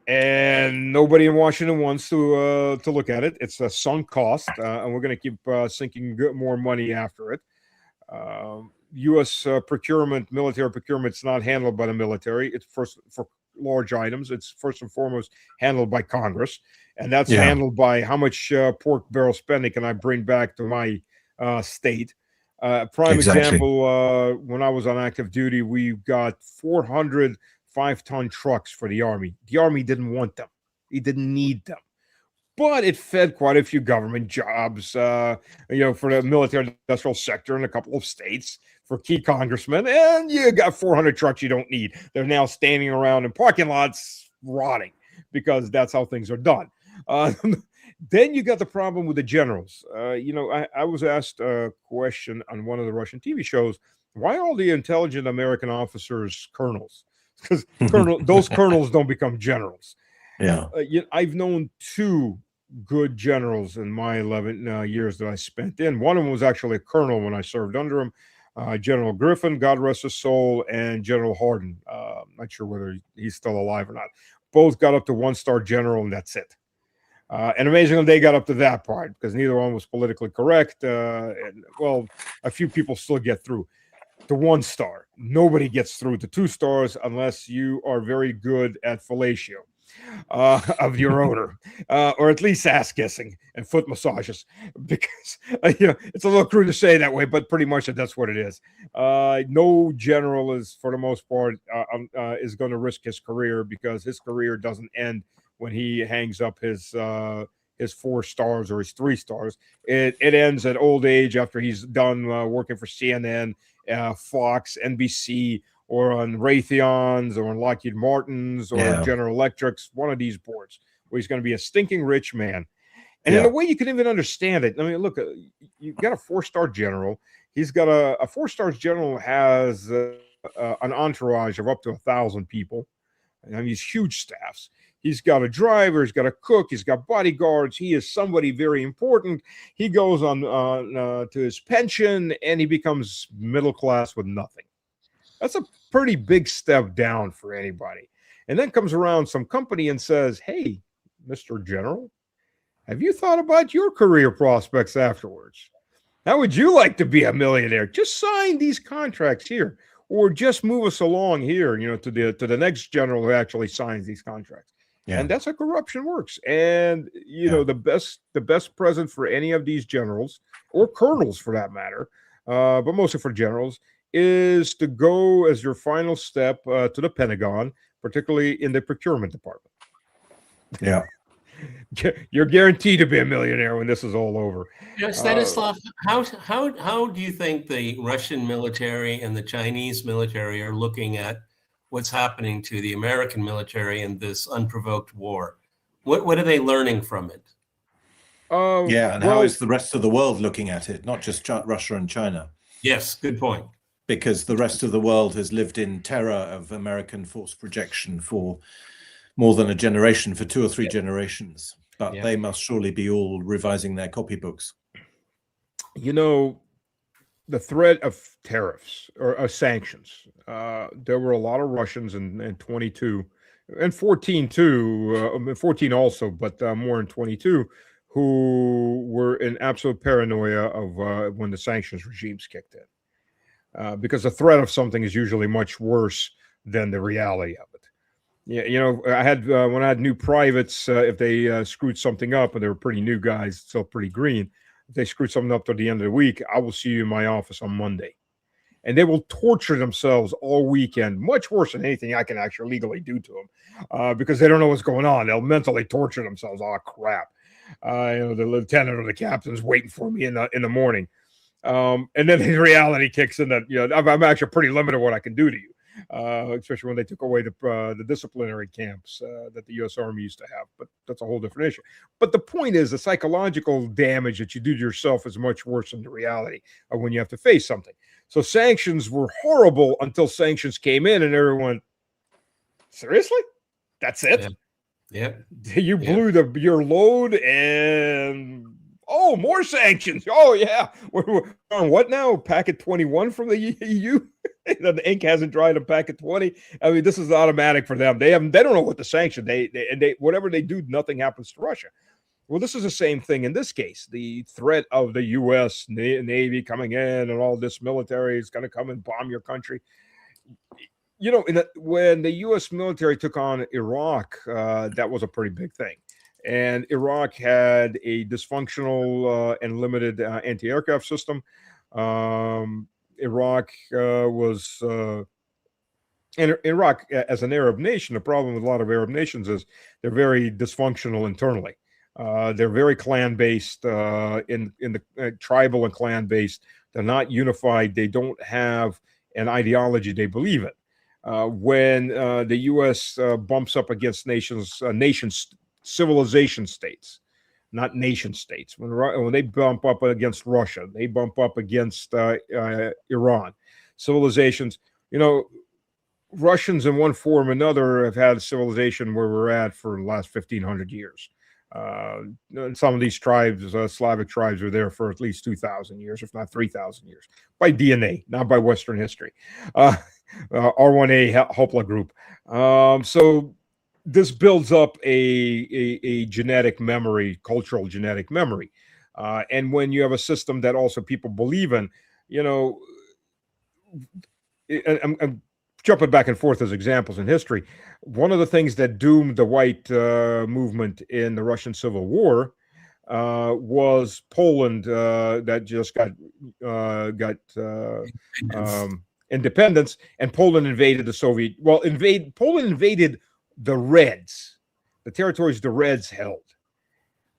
And nobody in Washington wants to look at it. It's a sunk cost, and we're going to keep sinking more money after it. U.S. military procurement, it's not handled by the military. It's first for large items. It's first and foremost handled by Congress, and that's handled by how much pork barrel spending can I bring back to my state. Prime example, when I was on active duty, we got 400 5-ton trucks for the Army. The Army didn't want them. He didn't need them. But it fed quite a few government jobs, for the military industrial sector in a couple of states, for key congressmen. And you got 400 trucks you don't need. They're now standing around in parking lots rotting, because that's how things are done. Then you got the problem with the generals. I was asked a question on one of the Russian TV shows, why are all the intelligent American officers colonels? Because those colonels don't become generals. Yeah. I've known two good generals in my 11 years that I spent in. One of them was actually a colonel when I served under him. General Griffin, God rest his soul, and General Hardin. I'm not sure whether he's still alive or not. Both got up to 1-star general, and that's it. And amazingly, they got up to that part, because neither one was politically correct. A few people still get through. The 1-star. Nobody gets through to 2 stars unless you are very good at fellatio of your owner, or at least ass kissing and foot massages, because it's a little crude to say that way, but pretty much that's what it is. No general is, for the most part, is going to risk his career, because his career doesn't end when he hangs up his 4 stars or his 3 stars. It ends at old age, after he's done working for CNN, Fox, NBC, or on Raytheon's, or on Lockheed Martin's, or General Electric's, one of these boards, where he's going to be a stinking rich man. And in a way you can even understand it. I mean, look, you got a 4-star general. He's got a 4-star general has an entourage of up to 1,000 people. I mean, he's huge staffs. He's got a driver, he's got a cook, he's got bodyguards. He is somebody very important. He goes on to his pension, and he becomes middle class with nothing. That's a pretty big step down for anybody. And then comes around some company and says, hey, Mr. General, have you thought about your career prospects afterwards? How would you like to be a millionaire? Just sign these contracts here, or just move us along here, to the next general who actually signs these contracts. Yeah. And that's how corruption works. And the best present for any of these generals, or colonels for that matter, but mostly for generals, is to go as your final step to the Pentagon, particularly in the procurement department. Yeah. You're guaranteed to be a millionaire when this is all over. Stanislav, how do you think the Russian military and the Chinese military are looking at what's happening to the American military in this unprovoked war? What are they learning from it? And how is the rest of the world looking at it? Not just Russia and China. Yes, good point. Because the rest of the world has lived in terror of American force projection for more than a generation, for 2 or 3 generations. But they must surely be all revising their copybooks. You know, the threat of tariffs or sanctions. There were a lot of Russians in 22 and 14 too, 14 also, but more in 22, who were in absolute paranoia of when the sanctions regimes kicked in. Because the threat of something is usually much worse than the reality of it. Yeah, you know, I had when I had new privates, if they screwed something up, and they were pretty new guys, still pretty green, if they screwed something up till the end of the week, I will see you in my office on Monday. And they will torture themselves all weekend, much worse than anything I can actually legally do to them, because they don't know what's going on. They'll mentally torture themselves. Oh, crap. You know, the lieutenant or the captain's waiting for me in the morning. And then the reality kicks in that, you know, I'm actually pretty limited what I can do to you. Especially when they took away the disciplinary camps that the U.S. Army used to have. But that's a whole different issue. But the point is, the psychological damage that you do to yourself is much worse than the reality of when you have to face something. So sanctions were horrible until sanctions came in, and everyone, seriously? That's it? Yeah. You blew your load, and more sanctions. Oh, yeah. We're on what now? Packet 21 from the EU? The ink hasn't dried on packet 20. I mean, this is automatic for them. They don't know what to sanction. They whatever they do, nothing happens to Russia. Well, this is the same thing in this case. The threat of the U.S. Navy coming in and all this military is going to come and bomb your country. You know, when the U.S. military took on Iraq, that was a pretty big thing. And Iraq had a dysfunctional and limited anti-aircraft system. Iraq was Iraq as an Arab nation. The problem with a lot of Arab nations is they're very dysfunctional internally. They're very clan-based, in the tribal and clan-based. They're not unified. They don't have an ideology they believe in. When the U.S. Bumps up against nations, civilization states, not nation states. When they bump up against Russia, they bump up against Iran, civilizations. You know, Russians in one form or another have had a civilization where we're at for the last 1,500 years. Some of these tribes, Slavic tribes, are there for at least 2,000 years, if not 3,000 years, by DNA, not by Western history. R1A Hopla group. So this builds up a genetic memory, cultural genetic memory. And when you have a system that also people believe in, you know, I'm jumping back and forth as examples in history. One of the things that doomed the white movement in the Russian Civil War was Poland that just got independence, and Poland invaded the Soviet. Well, Poland invaded the Reds, the territories the Reds held.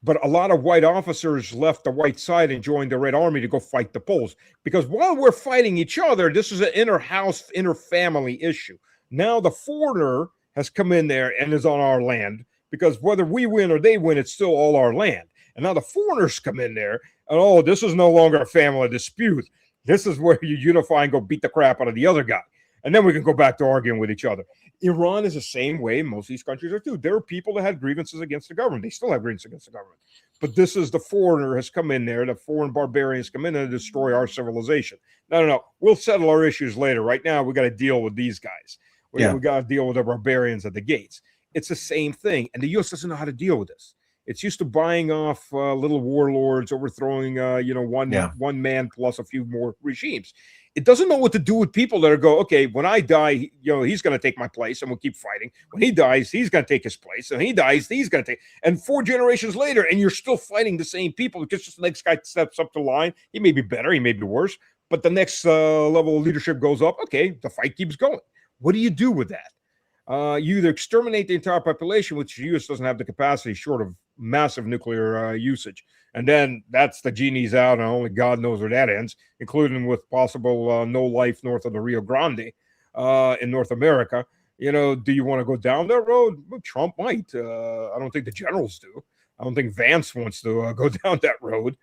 But a lot of white officers left the white side and joined the Red Army to go fight the Poles. Because while we're fighting each other, this is an inter-house, inter-family issue. Now the foreigner has come in there and is on our land, because whether we win or they win, it's still all our land. And now the foreigners come in there, and this is no longer a family dispute. This is where you unify and go beat the crap out of the other guy. And then we can go back to arguing with each other. Iran is the same way most of these countries are too. There are people that had grievances against the government. They still have grievances against the government. But this is the foreigner has come in there. The foreign barbarians come in and destroy our civilization. No. We'll settle our issues later. Right now, we got to deal with these guys. We got to deal with the barbarians at the gates. It's the same thing. And the U.S. doesn't know how to deal with this. It's used to buying off little warlords, overthrowing, one man plus a few more regimes. It doesn't know what to do with people that okay, when I die, he's going to take my place and we'll keep fighting. When he dies, he's going to take his place. And he dies, he's going to take. And 4 generations later, and you're still fighting the same people because just the next guy steps up the line. He may be better, he may be worse, but the next level of leadership goes up. Okay, the fight keeps going. What do you do with that? You either exterminate the entire population, which the U.S. doesn't have the capacity short of massive nuclear usage. And then that's the genie's out, and only God knows where that ends, including with possible no life north of the Rio Grande in North America. Do you want to go down that road? Well, Trump might. I don't think the generals do. I don't think Vance wants to go down that road.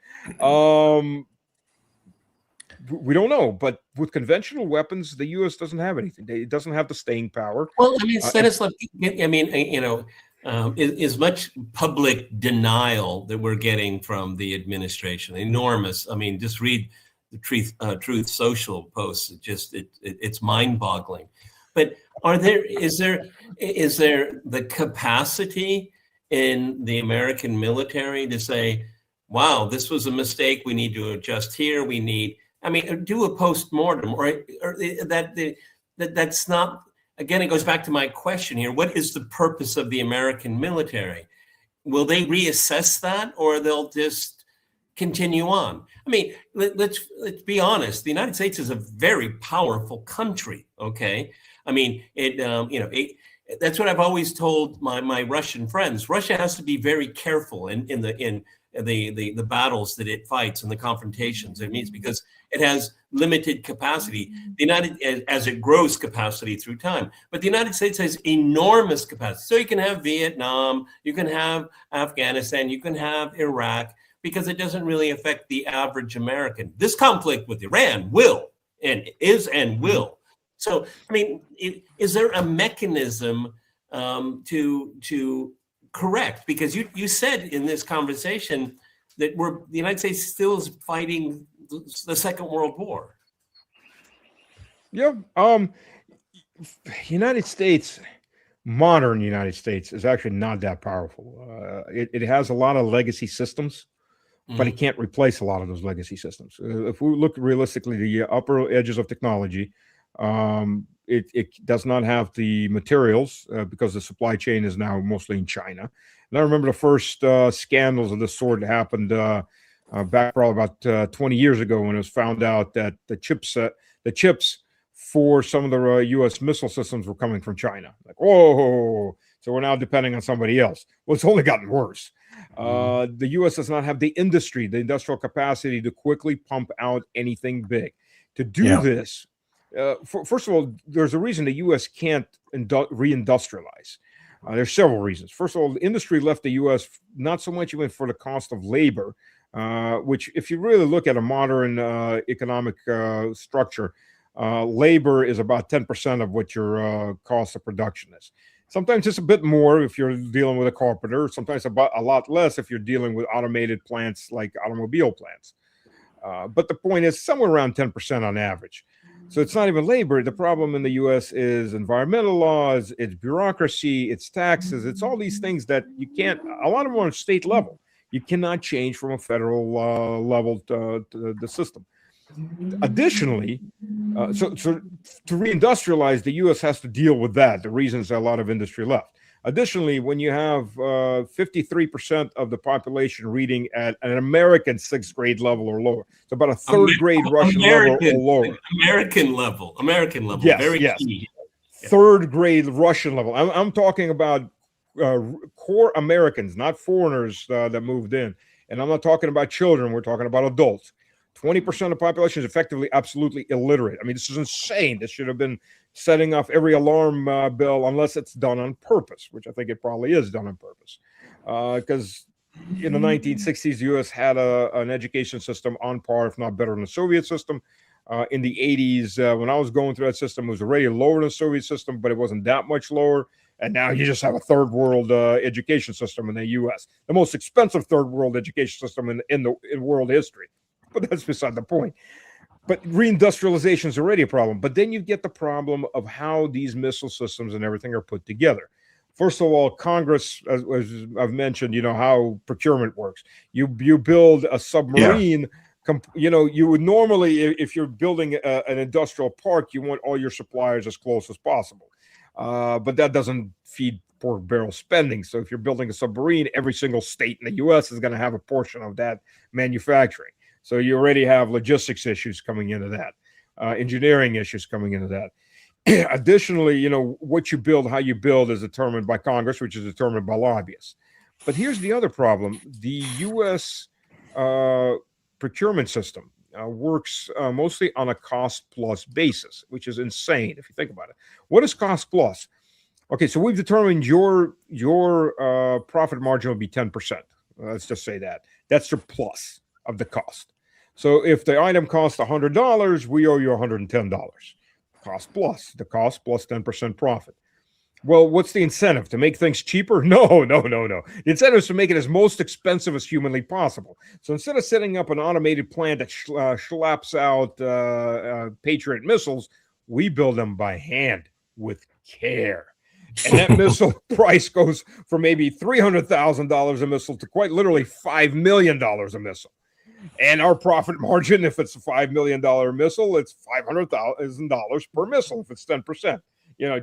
We don't know, but with conventional weapons, the U.S. doesn't have anything. It doesn't have the staying power. Well, I mean, Stanislav, is much public denial that we're getting from the administration enormous. I mean, just read the Truth Social posts. It's mind-boggling. But is there the capacity in the American military to say, wow, this was a mistake, we need to adjust here, do a post-mortem, or that's not, again, it goes back to my question here, what is the purpose of the American military? Will they reassess that, or they'll just continue on? I mean, let's be honest, the United States is a very powerful country, okay? I mean, that's what I've always told my Russian friends. Russia has to be very careful in the battles that it fights and the confrontations it meets, because it has limited capacity. As it grows capacity through time, but the United States has enormous capacity. So you can have Vietnam, you can have Afghanistan, you can have Iraq, because it doesn't really affect the average American. This conflict with Iran will and will. So, I mean, is there a mechanism to correct? Because you said in this conversation that the United States still is fighting the Second World War. Yeah. Modern United States is actually not that powerful. It has a lot of legacy systems, but it can't replace a lot of those legacy systems. If we look realistically, the upper edges of technology, it does not have the materials because the supply chain is now mostly in China. And I remember the first scandals of this sort happened back probably about 20 years ago, when it was found out that the chips for some of the U.S. missile systems were coming from China. Like, whoa! So we're now depending on somebody else. Well, it's only gotten worse. The U.S. does not have the industrial capacity to quickly pump out anything big. To do this, first of all, there's a reason the U.S. can't reindustrialize. There's several reasons. First of all, the industry left the U.S. not so much even for the cost of labor, which, if you really look at a modern economic structure, labor is about 10% of what your cost of production is. Sometimes it's a bit more if you're dealing with a carpenter. Sometimes about a lot less if you're dealing with automated plants like automobile plants. But the point is somewhere around 10% on average. So it's not even labor. The problem in the U.S. is environmental laws, it's bureaucracy, it's taxes, it's all these things that you can't, a lot of them are on state level. You cannot change from a federal level to the system. Additionally, so to reindustrialize, the U.S. has to deal with that, the reasons a lot of industry left. Additionally, when you have 53% of the population reading at an American 6th grade level or lower, so about a third grade Russian level or lower. American level. Yes, very yes. key. Third grade Russian level. I'm talking about core Americans, not foreigners that moved in. And I'm not talking about children. We're talking about adults. 20% of the population is effectively absolutely illiterate. I mean, this is insane. This should have been setting off every alarm bell, unless it's done on purpose, which I think it probably is done on purpose. Because in the 1960s, the U.S. had an education system on par, if not better, than the Soviet system. In the 80s, when I was going through that system, it was already lower than the Soviet system, but it wasn't that much lower. And now you just have a third world education system in the U.S., the most expensive third world education system in world history. But that's beside the point. But reindustrialization is already a problem. But then you get the problem of how these missile systems and everything are put together. First of all, Congress, as I've mentioned, how procurement works. You build a submarine. You would normally, if you're building an industrial park, you want all your suppliers as close as possible. But that doesn't feed pork barrel spending. So if you're building a submarine, every single state in the U.S. is going to have a portion of that manufacturing. So you already have logistics issues coming into that, engineering issues coming into that. Additionally, what you build, how you build is determined by Congress, which is determined by lobbyists. But here's the other problem. The U.S. Procurement system works mostly on a cost plus basis, which is insane if you think about it. What is cost plus? Okay, so we've determined your profit margin will be 10%. Let's just say that. That's your plus of the cost. So if the item costs $100, we owe you $110. Cost plus, the cost plus 10% profit. Well, what's the incentive? To make things cheaper? No. The incentive is to make it as most expensive as humanly possible. So instead of setting up an automated plant that slaps out Patriot missiles, we build them by hand with care. And that missile price goes from maybe $300,000 a missile to quite literally $5 million a missile. And our profit margin, if it's a $5 million missile, it's $500,000 per missile if it's 10%,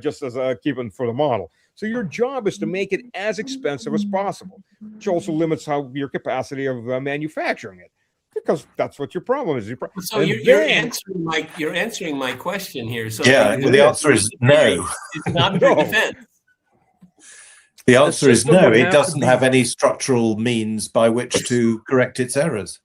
just as a keeping for the model. So your job is to make it as expensive as possible, which also limits your capacity of manufacturing it, because that's what your problem is. So you're answering my question here. So the answer is no. It's not for defense. The answer is no. It doesn't have any structural means by which to correct its errors.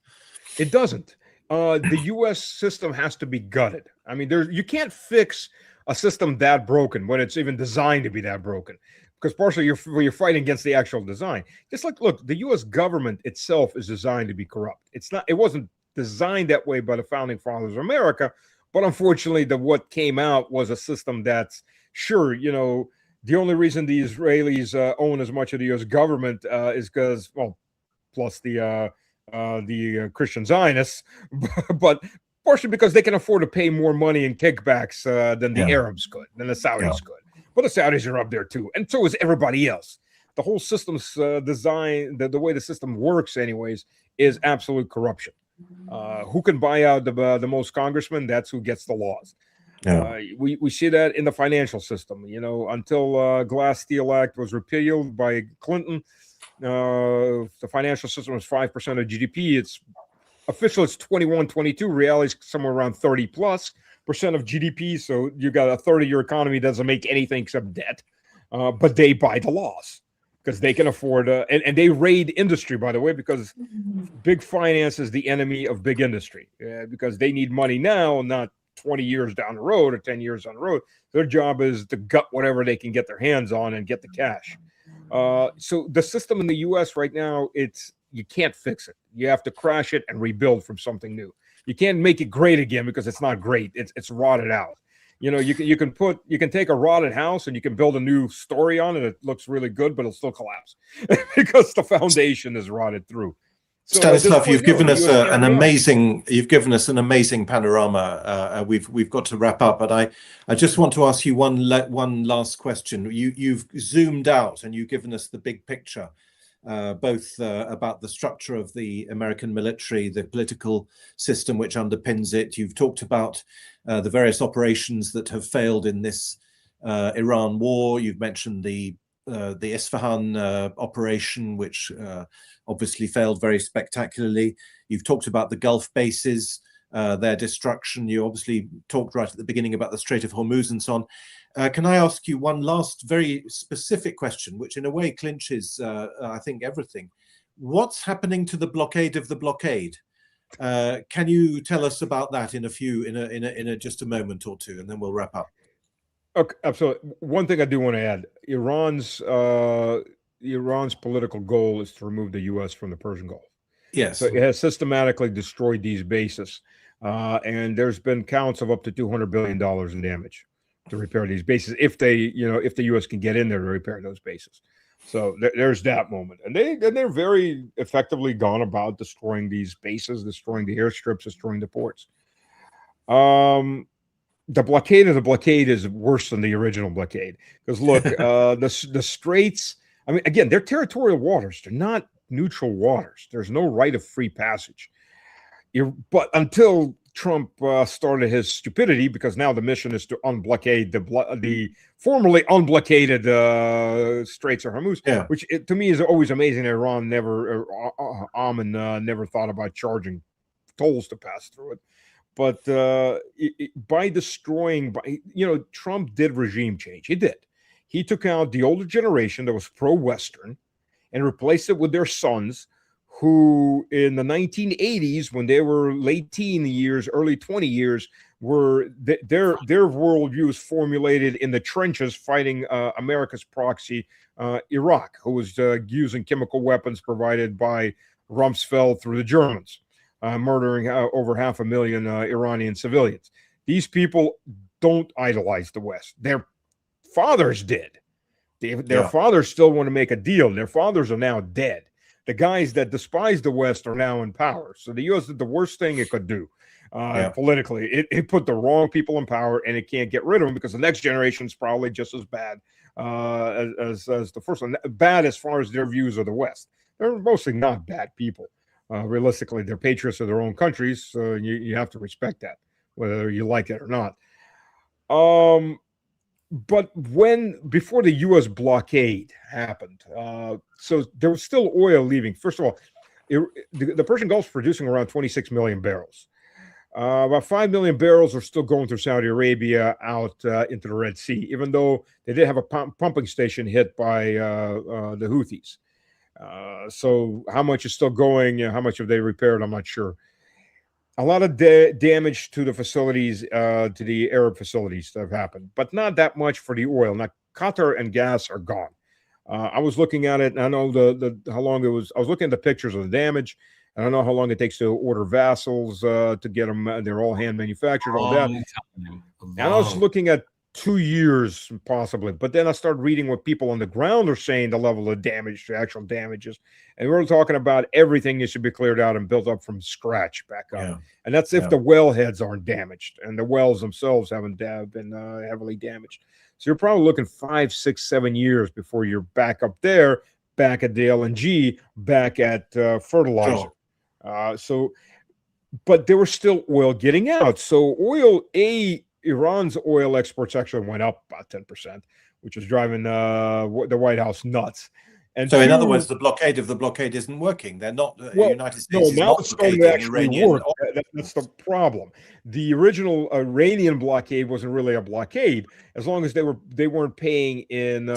It doesn't. The U.S. system has to be gutted. I mean, you can't fix a system that broken when it's even designed to be that broken, because partially you're fighting against the actual design. Just like, look, the U.S. government itself is designed to be corrupt. It wasn't designed that way by the founding fathers of America, but unfortunately, what came out was a system that's sure, the only reason the Israelis own as much of the U.S. government is because, well, plus the Christian Zionists, but partially because they can afford to pay more money in kickbacks than the Arabs could, than the Saudis could. But the Saudis are up there too, and so is everybody else. The whole system's design, the way the system works, anyways, is absolute corruption. Who can buy out the most congressmen? That's who gets the laws. Yeah. We see that in the financial system. Until Glass-Steagall Act was repealed by Clinton, the financial system was 5% of GDP. It's official, it's 21, 22. Reality is somewhere around 30+% of GDP. So you got a 30-year economy that doesn't make anything except debt. But they buy the laws because they can afford and they raid industry, by the way, because big finance is the enemy of big industry, because they need money now, not 20 years down the road or 10 years down the road. Their job is to gut whatever they can get their hands on and get the cash. So the system in the U.S. right now, you can't fix it. You have to crash it and rebuild from something new. You can't make it great again because it's not great. It's rotted out. You can take a rotted house and you can build a new story on it. It looks really good, but it'll still collapse because the foundation is rotted through. So Stanislav, you've given us an amazing panorama. We've got to wrap up, but I just want to ask you one last question. You've zoomed out and you've given us the big picture, both about the structure of the American military, the political system which underpins it. You've talked about the various operations that have failed in this Iran war. You've mentioned the Isfahan operation, which obviously failed very spectacularly. You've talked about the Gulf bases, their destruction. You obviously talked right at the beginning about the Strait of Hormuz and so on. Can I ask you one last very specific question, which in a way clinches, I think, everything? What's happening to the blockade of the blockade? Can you tell us about that in just a moment or two, and then we'll wrap up? Okay, absolutely. One thing I do want to add: Iran's political goal is to remove the U.S. from the Persian Gulf. Yes. So it has systematically destroyed these bases, and there's been counts of up to $200 billion in damage to repair these bases if the U.S. can get in there to repair those bases. So there's that moment, and they're very effectively gone about destroying these bases, destroying the airstrips, destroying the ports. The blockade of the blockade is worse than the original blockade because look, the straits. I mean, again, they're territorial waters. They're not neutral waters. There's no right of free passage. But until Trump started his stupidity, because now the mission is to unblockade the formerly unblockaded Straits of Hormuz, which to me is always amazing. Iran Amman never thought about charging tolls to pass through it. But by destroying, Trump did regime change. He did. He took out the older generation that was pro-Western and replaced it with their sons who in the 1980s, when they were late teen years, early 20 years, were their worldview was formulated in the trenches fighting America's proxy, Iraq, who was using chemical weapons provided by Rumsfeld through the Germans, murdering over 500,000 Iranian civilians. These people don't idolize the West. Their fathers did. Their fathers still want to make a deal. Their fathers are now dead. The guys that despise the West are now in power. So the U.S. did the worst thing it could do politically. It put the wrong people in power, and it can't get rid of them because the next generation is probably just as bad as the first one. Bad as far as their views of the West. They're mostly not bad people. Realistically, they're patriots of their own countries, so you have to respect that, whether you like it or not. But before the U.S. blockade happened, so there was still oil leaving. First of all, the Persian Gulf is producing around 26 million barrels. About 5 million barrels are still going through Saudi Arabia out into the Red Sea, even though they did have a pumping station hit by the Houthis. So how much is still going? How much have they repaired? I'm not sure. A lot of damage to the facilities, to the Arab facilities that have happened, but not that much for the oil. Now, Qatar and gas are gone. I was looking at it, and I know how long it was. I was looking at the pictures of the damage. I don't know how long it takes to order vessels to get them. They're all hand manufactured, all that. And I was looking at 2 years possibly, but then I started reading what people on the ground are saying, the level of damage, the actual damages, and we're talking about everything that should be cleared out and built up from scratch back up. And that's if the wellheads aren't damaged and the wells themselves haven't been heavily damaged. So you're probably looking 5, 6, 7 years before you're back up there, back at the LNG, back at fertilizer. But there was still oil getting out. So Iran's oil exports actually went up about 10%, which was driving the White House nuts. And so, in other words, the blockade isn't working. They're not. The United States is not blockading Iranian oil. That's the problem. The original Iranian blockade wasn't really a blockade, as long as they weren't paying in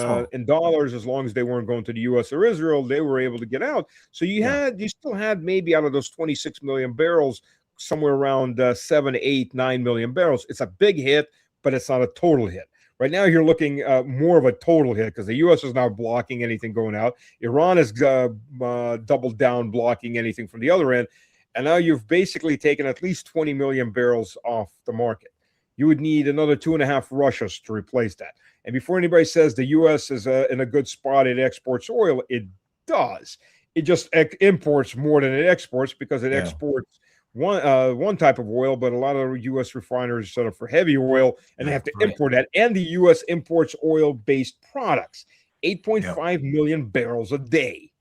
dollars. As long as they weren't going to the U.S. or Israel, they were able to get out. So you still had maybe out of those 26 million barrels, somewhere around 7, 8, 9 million barrels. It's a big hit, but it's not a total hit. Right now, you're looking more of a total hit because the U.S. is now blocking anything going out. Iran is doubled down, blocking anything from the other end. And now you've basically taken at least 20 million barrels off the market. You would need another 2.5 Russias to replace that. And before anybody says the U.S. is in a good spot, it exports oil, it does. It just imports more than it exports because it exports one type of oil, but a lot of U.S. refiners set up for heavy oil, and they have to import that. And the U.S. imports oil-based products, 8.5 million barrels a day.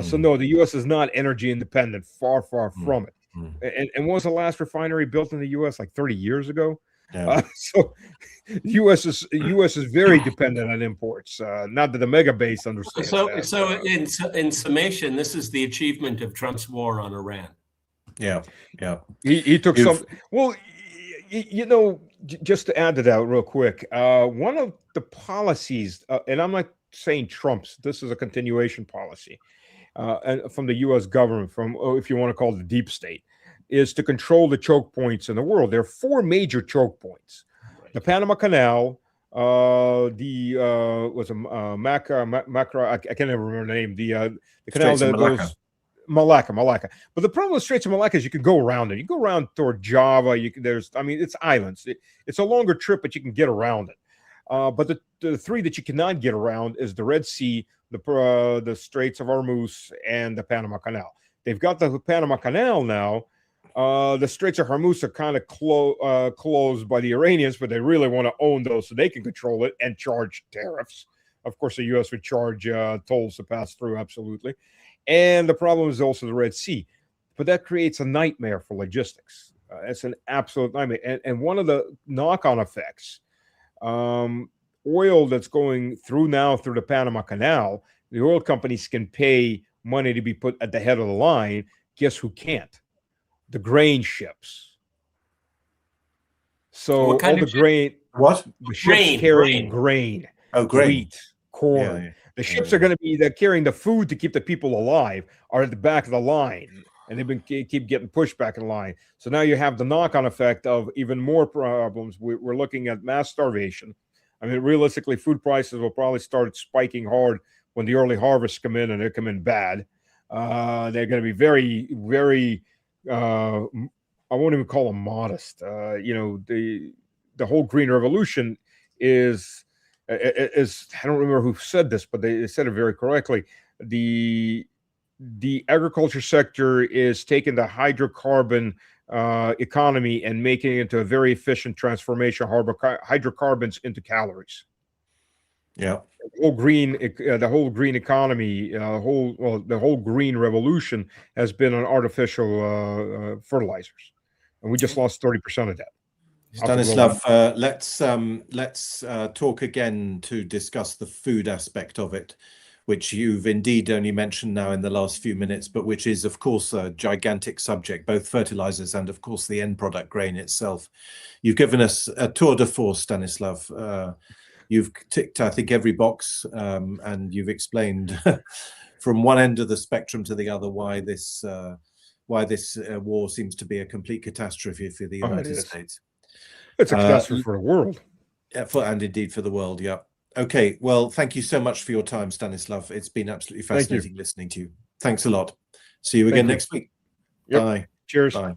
So no, the U.S. is not energy independent. Far from it. And when was the last refinery built in the U.S.? Like 30 years ago. So the U.S. is very dependent on imports. Not that the mega base understands that. So in summation, this is the achievement of Trump's war on Iran. He took some. Well, just to add to that real quick, one of the policies, and I'm not saying Trump's, this is a continuation policy, and from the U.S. government, from if you want to call it the deep state, is to control the choke points in the world. There are 4 major choke points: the Panama Canal, I can't even remember the name. The canal that goes. Malacca. But the problem with Straits of Malacca is you can go around it. You go around toward Java. It's islands. It's a longer trip, but you can get around it. But the 3 that you cannot get around is the Red Sea, the Straits of Hormuz, and the Panama Canal. They've got the Panama Canal now. The Straits of Hormuz are kind of closed by the Iranians, but they really want to own those so they can control it and charge tariffs. Of course, the U.S. would charge tolls to pass through, absolutely. And the problem is also the Red Sea. But that creates a nightmare for logistics. It's an absolute nightmare. And one of the knock-on effects, oil that's going through the Panama Canal, the oil companies can pay money to be put at the head of the line. Guess who can't? The grain ships. So all the grain. What? The ships carrying grain. Oh, grain. Wheat, corn. The ships are going to be carrying the food to keep the people alive are at the back of the line, and they've been keep getting pushed back in line. So now you have the knock-on effect of even more problems. We're looking at mass starvation. I mean, realistically, food prices will probably start spiking hard when the early harvests come in, and they come in bad. They're going to be very, very. I won't even call them modest. The whole green revolution is I don't remember who said this, but they said it very correctly. The agriculture sector is taking the hydrocarbon economy and making it into a very efficient transformation of hydrocarbons into calories. Yeah, the whole green economy, the whole green revolution has been on artificial fertilizers, and we just lost 30% of that. Stanislav, let's talk again to discuss the food aspect of it, which you've indeed only mentioned now in the last few minutes, but which is, of course, a gigantic subject, both fertilizers and, of course, the end product grain itself. You've given us a tour de force, Stanislav. You've ticked, I think, every box, and you've explained from one end of the spectrum to the other why this war seems to be a complete catastrophe for the United States. It's a catastrophe for the world. And indeed for the world, yeah. Okay, well, thank you so much for your time, Stanislav. It's been absolutely fascinating listening to you. Thanks a lot. See you again next week. Yep. Bye. Cheers. Bye.